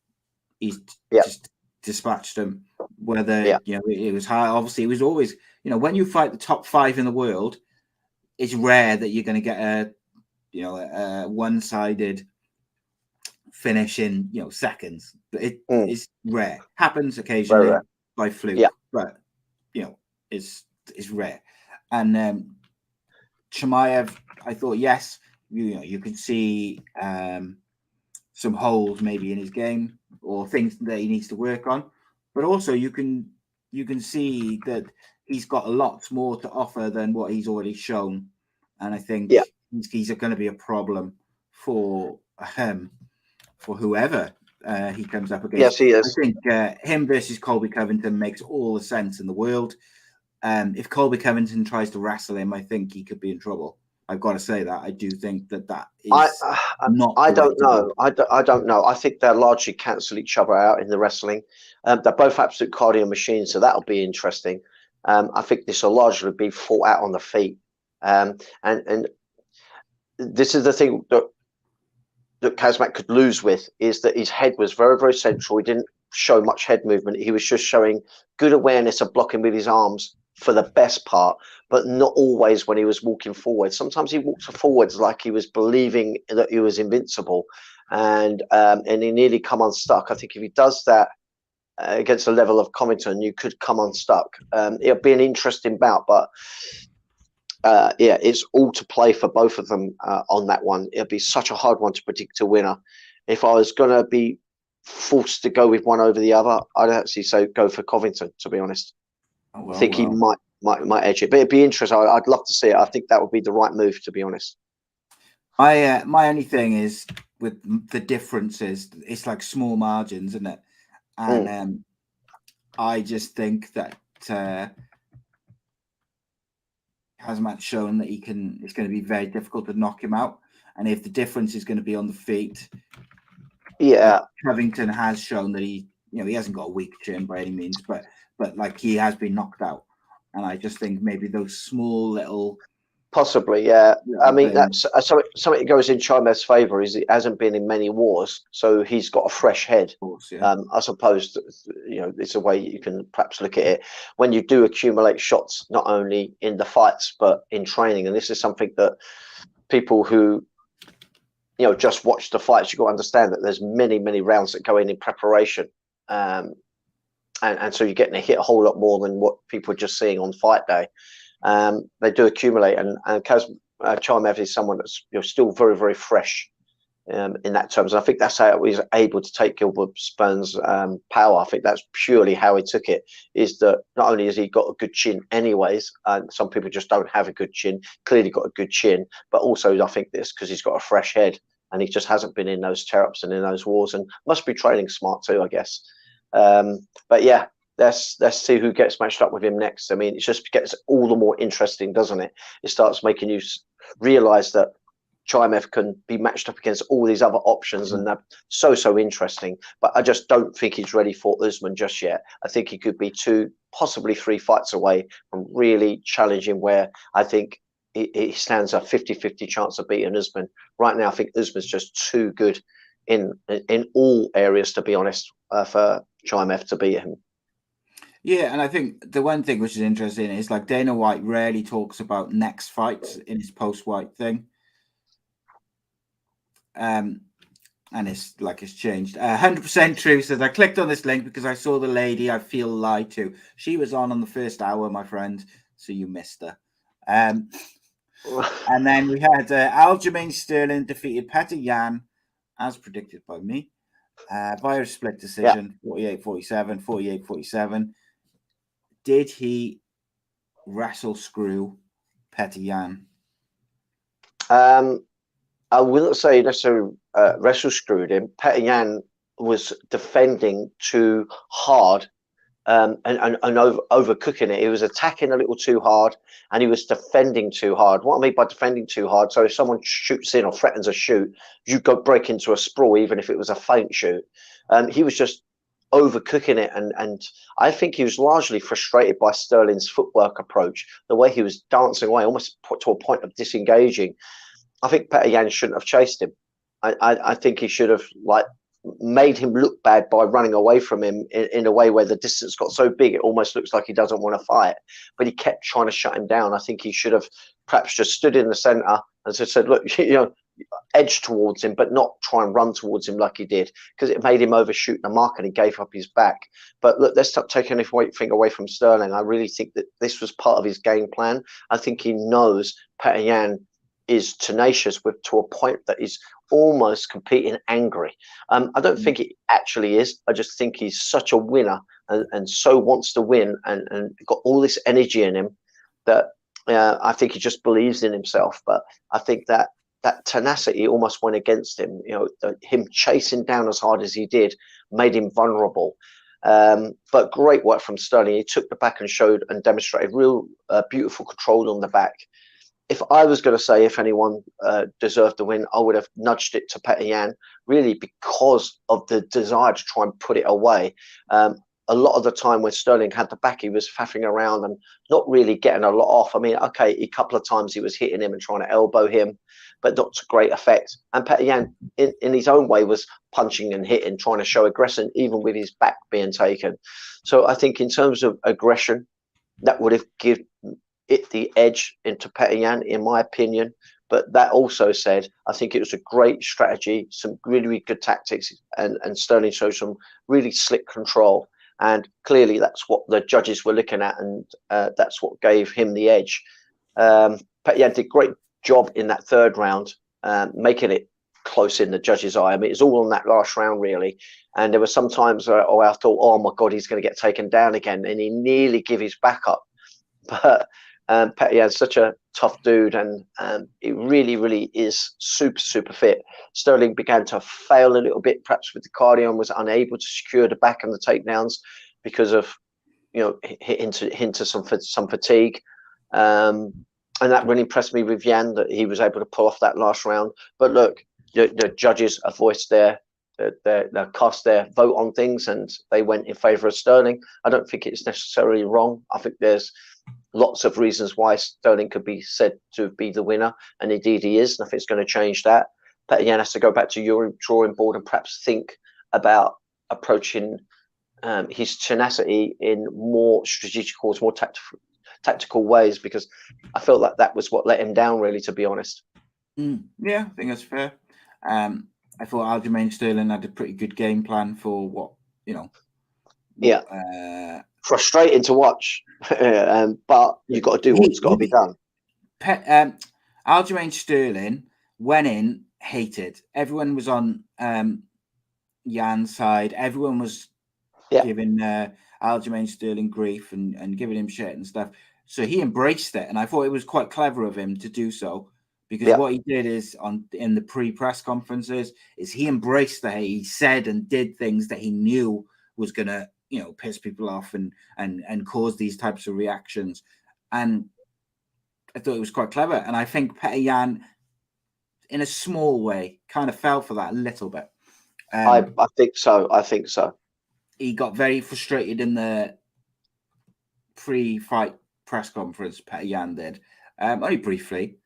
he's just dispatched them. Whether, it was high. Obviously, it was always, when you fight the top 5 in the world, it's rare that you're going to get a one-sided finish in seconds. It is rare. Happens occasionally by fluke, but it's rare. And Chimayev, I thought, yes, you could see some holes maybe in his game or things that he needs to work on, but also you can see that he's got a lot more to offer than what he's already shown. And I think he's going to be a problem for whoever he comes up against. Yes, he is. I think him versus Colby Covington makes all the sense in the world. If Colby Covington tries to wrestle him, I think he could be in trouble. I've got to say that. I do think that is not. I don't know. I don't know. I think they'll largely cancel each other out in the wrestling. They're both absolute cardio machines, so that'll be interesting. I think this will largely be fought out on the feet. And this is the thing that Kamza could lose with, is that his head was very, very central. He didn't show much head movement. He was just showing good awareness of blocking with his arms for the best part, but not always when he was walking forward. Sometimes he walked forwards like he was believing that he was invincible, and he nearly come unstuck. I think if he does that against the level of Covington, you could come unstuck. It'll be an interesting bout, but it's all to play for both of them on that one. It'll be such a hard one to predict a winner. If I was going to be forced to go with one over the other, I'd actually say go for Covington, to be honest. I think he might edge it, but it'd be interesting. I'd love to see it. I think that would be the right move, to be honest. My only thing is with the differences, it's like small margins, isn't it? And I just think that Kamza's shown that it's going to be very difficult to knock him out. And if the difference is going to be on the feet, Covington has shown that he hasn't got a weak chin by any means, but like he has been knocked out. And I just think maybe those small little Possibly, yeah. I mean, thing. that's something that goes in Chimev's favour is he hasn't been in many wars, so he's got a fresh head. Of course, yeah. I suppose it's a way you can perhaps look at it when you do accumulate shots, not only in the fights but in training. And this is something that people who just watch the fights, you've got to understand that there's many rounds that go in preparation, and so you're getting to hit a whole lot more than what people are just seeing on fight day. They do accumulate, and Chimaev is someone that's still very fresh in that terms. And I think that's how he was able to take Gilbert Burns' power. I think that's purely how he took it. Is that not only has he got a good chin, anyways, and some people just don't have a good chin. Clearly got a good chin, but also I think this because he's got a fresh head and he just hasn't been in those tear-ups and in those wars, and must be training smart too, I guess. But yeah. Let's see who gets matched up with him next. I mean, it just gets all the more interesting, doesn't it? It starts making you realise that Chimaev can be matched up against all these other options, and they're so interesting. But I just don't think he's ready for Usman just yet. I think he could be 2, possibly 3 fights away from really challenging, where I think he stands a 50-50 chance of beating Usman. Right now, I think Usman's just too good in all areas, to be honest, for Chimaev to beat him. Yeah, and I think the one thing which is interesting is like Dana White rarely talks about next fights in his post-fight thing. And it's changed. 100% true says, I clicked on this link because I saw the lady I feel lied to. She was on the first hour, my friend, so you missed her. And then we had Aljamain Sterling defeated Petr Yan, as predicted by me, via a split decision, 48-47, 48-47. Did he wrestle screw Petr Yan? I wouldn't say necessarily wrestle screwed him. Petr Yan was defending too hard and overcooking it. He was attacking a little too hard and he was defending too hard. What I mean by defending too hard, so if someone shoots in or threatens a shoot, you go break into a sprawl, even if it was a feint shoot. He was just overcooking it, and I think he was largely frustrated by Sterling's footwork approach, the way he was dancing away, almost put to a point of disengaging. I think Petr Yan shouldn't have chased him. I think he should have made him look bad by running away from him in a way where the distance got so big it almost looks like he doesn't want to fight. But he kept trying to shut him down. I think he should have perhaps just stood in the centre and said, look, edge towards him, but not try and run towards him like he did, because it made him overshoot the mark and he gave up his back. But look, let's stop taking anything away from Sterling. I really think that this was part of his game plan. I think he knows Petr Yan is tenacious to a point that is almost competing angry. I don't think it actually is. I just think he's such a winner and so wants to win and got all this energy in him that I think he just believes in himself. But I think that tenacity almost went against him. Him chasing down as hard as he did made him vulnerable. But great work from Sterling. He took the back and showed and demonstrated real beautiful control on the back. If I was going to say if anyone deserved the win, I would have nudged it to Petr Yan, really because of the desire to try and put it away. A lot of the time when Sterling had the back, he was faffing around and not really getting a lot off. I mean, okay, a couple of times he was hitting him and trying to elbow him, but not to great effect. And Petr Yan, in his own way, was punching and hitting, trying to show aggression, even with his back being taken. So I think in terms of aggression, that would have given it the edge into Petr Yan, in my opinion. But that also said, I think it was a great strategy, some really good tactics, and Sterling showed some really slick control. And clearly that's what the judges were looking at, and that's what gave him the edge. Petr Yan did a great job in that third round, making it close in the judge's eye. I mean, it's all on that last round, really. And there were some times where I thought, oh, my God, he's going to get taken down again. And he nearly gave his back up. But Petr Yan's such a tough dude, and he really is super fit. Sterling began to fail a little bit, perhaps with the cardio, and was unable to secure the back and the takedowns because of into some fatigue. And that really impressed me with Yan, that he was able to pull off that last round. But look, the judges have voiced their cast their vote on things, and they went in favour of Sterling. I don't think it's necessarily wrong. I think there's lots of reasons why Sterling could be said to be the winner, and indeed he is. Nothing's going to change that. Petr Yan has to go back to your drawing board and perhaps think about approaching his tenacity in more strategical, more tactical ways, because I felt like that was what let him down, really, to be honest. Yeah, I think that's fair. I thought Aljamain Sterling had a pretty good game plan for what, frustrating to watch, but you've got to do what's got to be done. Aljamain Sterling went in hated. Everyone was on Jan's side. Everyone was giving Aljamain Sterling grief and giving him shit and stuff. So he embraced it, and I thought it was quite clever of him to do so, because what he did is in the pre-press conferences is he embraced the hate. He said and did things that he knew was gonna piss people off and cause these types of reactions, and I thought it was quite clever. And I think Petr Yan, in a small way, kind of fell for that a little bit. I think so. He got very frustrated in the pre-fight press conference. Petr Yan did, only briefly,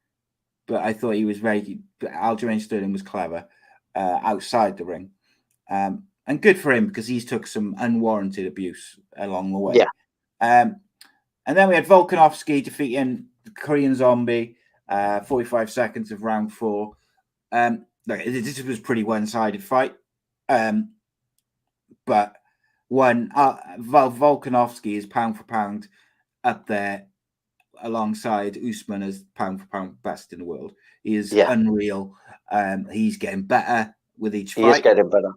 but I thought he was Aljamain Sterling was clever outside the ring, and good for him, because he's took some unwarranted abuse along the way. And then we had Volkanovski defeating the Korean Zombie, 45 seconds of round 4. This was a pretty one-sided fight, but Volkanovski is pound for pound up there alongside Usman as pound for pound best in the world. He is unreal. He's getting better with each fight. He is getting better.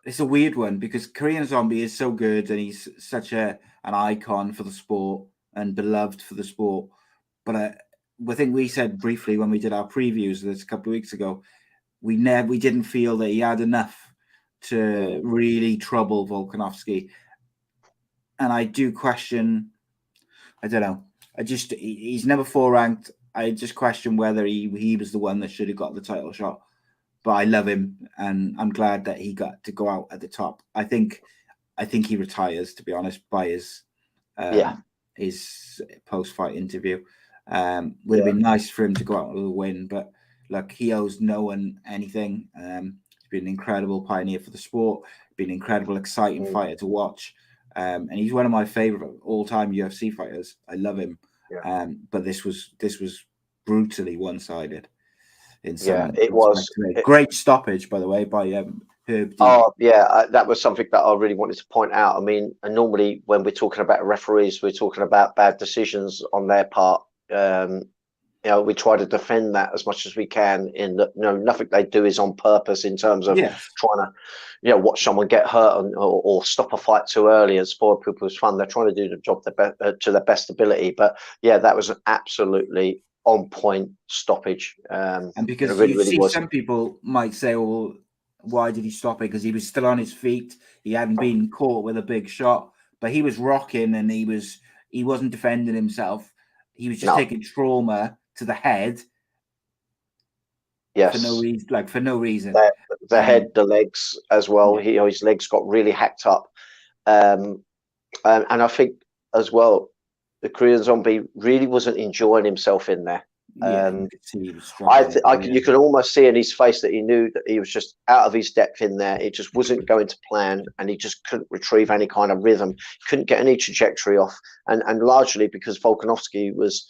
It's a weird one, because Korean Zombie is so good and he's such an icon for the sport and beloved for the sport. But I think we said briefly when we did our previews of this a couple of weeks ago, we didn't feel that he had enough to really trouble Volkanovski. And I do question, I don't know. He's number 4 ranked. I just question whether he was the one that should have got the title shot. But I love him, and I'm glad that he got to go out at the top. I think he retires, to be honest, by his post-fight interview. Would have been nice for him to go out with a win, but look, he owes no one anything. He's been an incredible pioneer for the sport, been an incredible, exciting fighter to watch. And he's one of my favorite all-time UFC fighters. I love him. But this was brutally one-sided. It was great stoppage, by the way, by Herb. That was something that I really wanted to point out. I mean, and normally when we're talking about referees, we're talking about bad decisions on their part. We try to defend that as much as we can. In that, nothing they do is on purpose in terms of trying to, watch someone get hurt or stop a fight too early and spoil people's fun. They're trying to do the job to their best ability. But that was an absolutely on point stoppage. And because some people might say, well, why did he stop it? Because he was still on his feet. He hadn't been caught with a big shot, but he was rocking and he wasn't defending himself. He was just taking trauma to the head. Yes. For no reason. The head, the legs as well. His legs got really hacked up. And I think as well, the Korean Zombie really wasn't enjoying himself in there. You could almost see in his face that he knew that he was just out of his depth in there. It just wasn't going to plan, and he just couldn't retrieve any kind of rhythm, couldn't get any trajectory off. And largely because Volkanovski was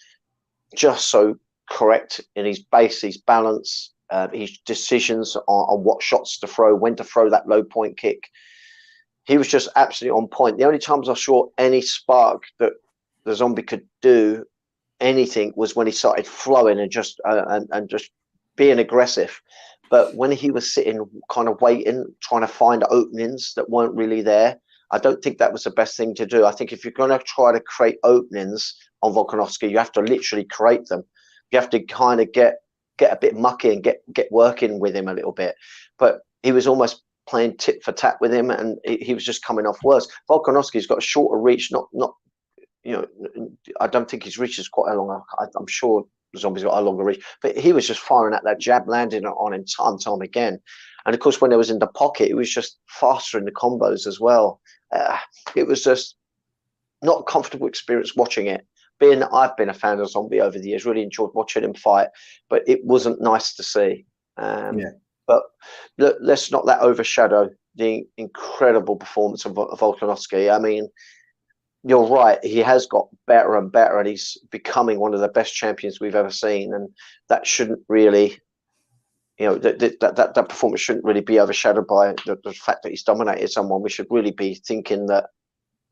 just so correct in his base, his balance, his decisions on what shots to throw, when to throw that low point kick. He was just absolutely on point. The only times I saw any spark that the Zombie could do anything was when he started flowing and just being aggressive. But when he was sitting kind of waiting, trying to find openings that weren't really there, I don't think that was the best thing to do. I think if you're going to try to create openings on Volkanovski, you have to literally create them. You have to kind of get a bit mucky and get working with him a little bit. But he was almost playing tit for tat with him, and he was just coming off worse. Volkanovski's got a shorter reach, not I don't think his reach is quite a long. I'm sure the Zombie's got a longer reach, but he was just firing at that jab, landing on him time again. And of course, when he was in the pocket, it was just faster in the combos as well. it was just not a comfortable experience watching it. Being that I've been a fan of Zombie over the years, really enjoyed watching him fight, but it wasn't nice to see. But let's not let overshadow the incredible performance of Volkanovski. I mean, you're right. He has got better and better, and he's becoming one of the best champions we've ever seen. And that shouldn't really, that performance shouldn't really be overshadowed by the fact that he's dominated someone. We should really be thinking that,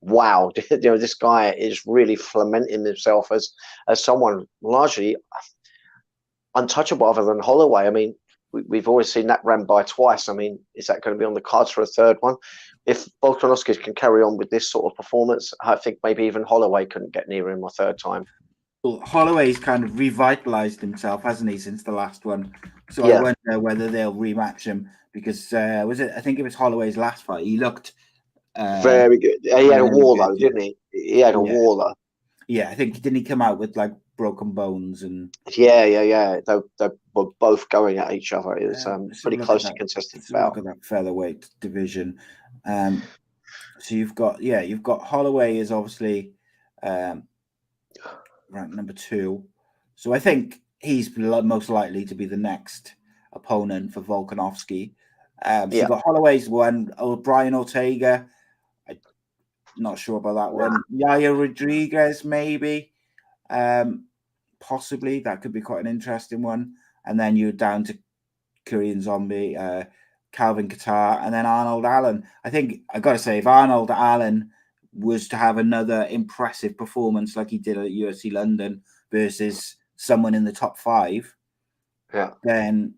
wow, this guy is really fermenting himself as someone largely untouchable other than Holloway. I mean, we've always seen that ran by twice. I mean, is that going to be on the cards for a third one? If Volkanovski can carry on with this sort of performance, I think maybe even Holloway couldn't get near him a third time. Well, Holloway's kind of revitalized himself, hasn't he, since the last one? So I wonder whether they'll rematch him because I think it was Holloway's last fight. He looked very good. He had a war though, didn't he? He had a war though. Yeah, I think didn't he come out with like broken bones and yeah. They were both going at each other. It was pretty closely contested bout. Look at that featherweight division. So you've got Holloway is obviously ranked number 2. So I think he's most likely to be the next opponent for Volkanovski. You've got Holloway's one. Brian Ortega. I'm not sure about that one. Yaya Rodriguez, maybe. Possibly. That could be quite an interesting one. And then you're down to Korean Zombie, Calvin Kattar, and then Arnold Allen. I think I got to say, if Arnold Allen was to have another impressive performance like he did at UFC London versus someone in the top 5, then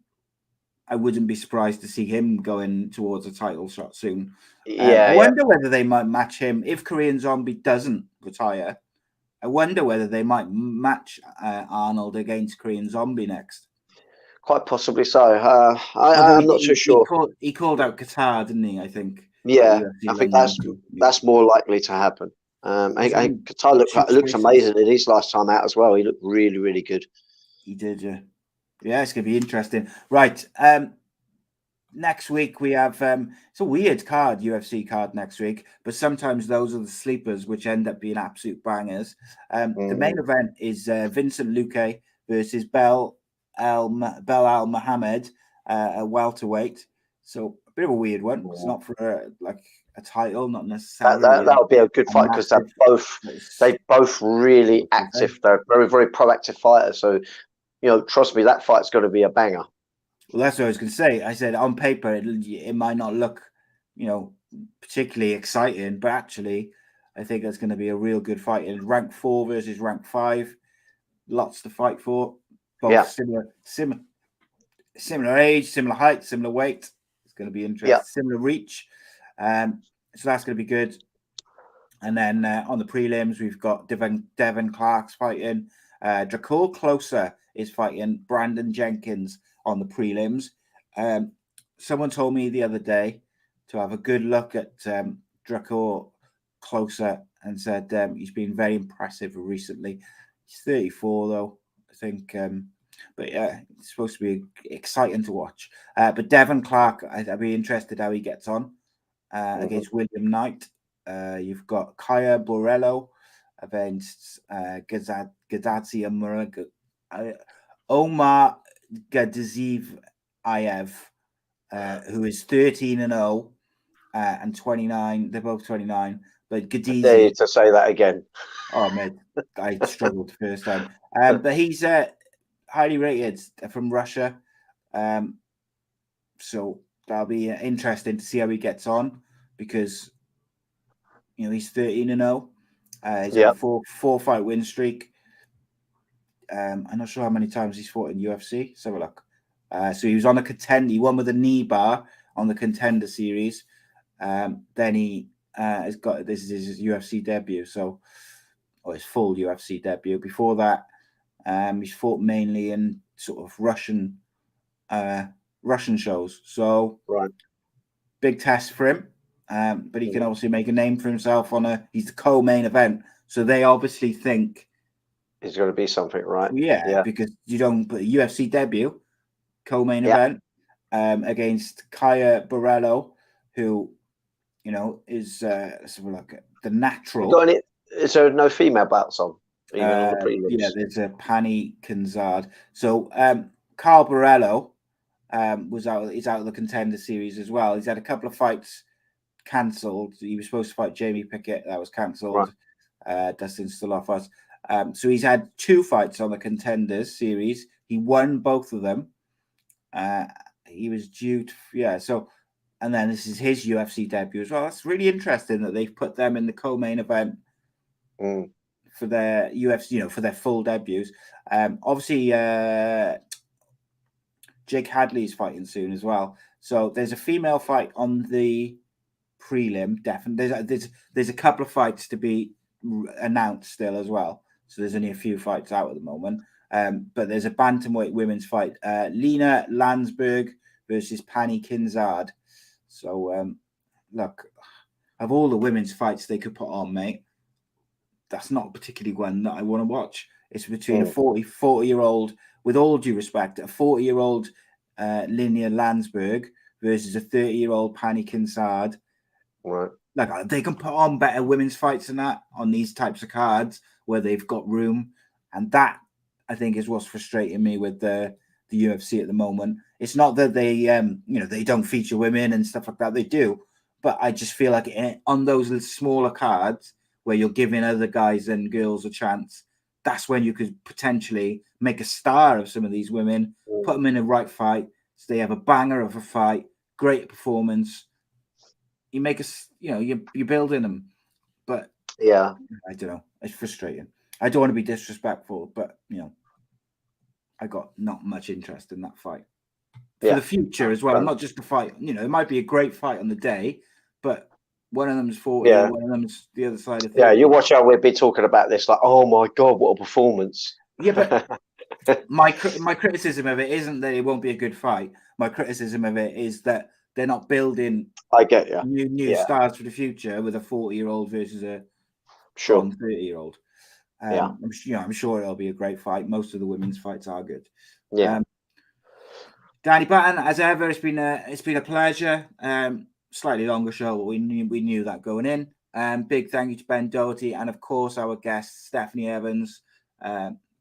I wouldn't be surprised to see him going towards a title shot soon. I wonder whether they might match him if Korean Zombie doesn't retire. I wonder whether they might match Arnold against Korean Zombie next. Quite possibly so. I'm not too sure. He called out Qatar, didn't he? I think. Yeah, I think that's more likely to happen. Qatar looks amazing in his last time out as well. He looked really, really good. He did, yeah. Yeah, it's going to be interesting. Right. Next week we have it's a weird card, UFC card next week, but sometimes those are the sleepers which end up being absolute bangers. The main event is Vincent Luque versus Bel Al Mohammed, a welterweight. So a bit of a weird one. It's not for a title, not necessarily. That'll be a good fight because they're both really active. They're very, very proactive fighters. So trust me, that fight's going to be a banger. Well, that's what I was going to say. I said on paper it might not look, particularly exciting, but actually, I think that's going to be a real good fight. In rank 4 versus rank 5, lots to fight for. Both similar age, similar height, similar weight. It's going to be interesting. Similar reach. So that's going to be good. And then on the prelims, we've got Devin Clark's fighting. Dracul Closer is fighting Brandon Jenkins on the prelims. Someone told me the other day to have a good look at Dracul Closer and said he's been very impressive recently. He's 34 though, I think. But yeah, it's supposed to be exciting to watch. But Devin Clark, I'd be interested how he gets on against William Knight. You've got Kaya Borello against Gadzia Muraga. Omar Gadziev, who is 13-0 and 29. They're both 29. But Gadziev. I dare you to say that again. Oh, mate, I struggled the first time. But he's highly rated from Russia. So that'll be interesting to see how he gets on because, he's 13-0. He's got a four-fight win streak. I'm not sure how many times he's fought in UFC. Let's have a look. So he was on a contender. He won with a knee bar on the Contender Series. Then he has got, this is his UFC debut. His full UFC debut. Before that, he's fought mainly in sort of Russian shows. So big test for him. But he can obviously make a name for himself he's the co-main event. So they obviously think it's going to be something, right? Yeah, because you don't put a UFC debut, co-main event, against Kaya Borello, who is let's have a look at the natural. Got any? Is there no female bouts on? Even on the prelims? Yeah, there's a Pani Kanzad. So Carl Borello is out of the contender series as well. He's had a couple of fights cancelled. He was supposed to fight Jamie Pickett, that was cancelled. Right. Dustin's still off us. So he's had 2 fights on the contenders series. He won both of them. He was due to, so, and then this is his UFC debut as well. That's really interesting that they've put them in the co-main event for their UFC, for their full debuts. Obviously, Jake Hadley's fighting soon as well. So there's a female fight on the prelim. Definitely, there's a couple of fights to be announced still as well. So there's only a few fights out at the moment. But there's a bantamweight women's fight. Lena Landsberg versus Pani Kinzard. So, look, of all the women's fights they could put on, mate, that's not particularly one that I want to watch. It's between a 40-year-old, with all due respect, a 40-year-old Lena Landsberg versus a 30-year-old Pani Kinzard. Right. Like, they can put on better women's fights than that on these types of cards where they've got room. And that, I think, is what's frustrating me with the UFC at the moment. It's not that they, they don't feature women and stuff like that. They do. But I just feel like on those little smaller cards where you're giving other guys and girls a chance, that's when you could potentially make a star of some of these women, put them in the right fight, so they have a banger of a fight, great performance. You make you're building them. But yeah, I don't know. It's frustrating. I don't want to be disrespectful, but I got not much interest in that fight for the future as well. Not just the fight. It might be a great fight on the day, but one of them's 40, one of them's the other side of 30. Yeah, you watch how we'll be talking about this, like, oh my god, what a performance. Yeah, but my criticism of it isn't that it won't be a good fight. My criticism of it is that they're not building I get you. new stars for the future with a 40-year-old versus a 30-year-old. I'm sure it'll be a great fight. Most of the women's fights are good. Yeah. Danny Batten, as ever, it's been a pleasure. Slightly longer show, but we knew that going in. Big thank you to Ben Doughty and of course our guest Stephanie Evans.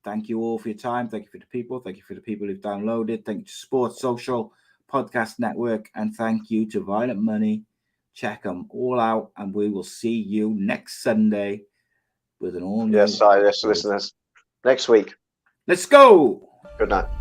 Thank you all for your time. Thank you for the people. Thank you for the people who've downloaded. Thank you to Sports Social Podcast Network, and thank you to Violent Money. Check them all out, and we will see you next Sunday with an all new. Yes, listeners. Next week. Let's go. Good night.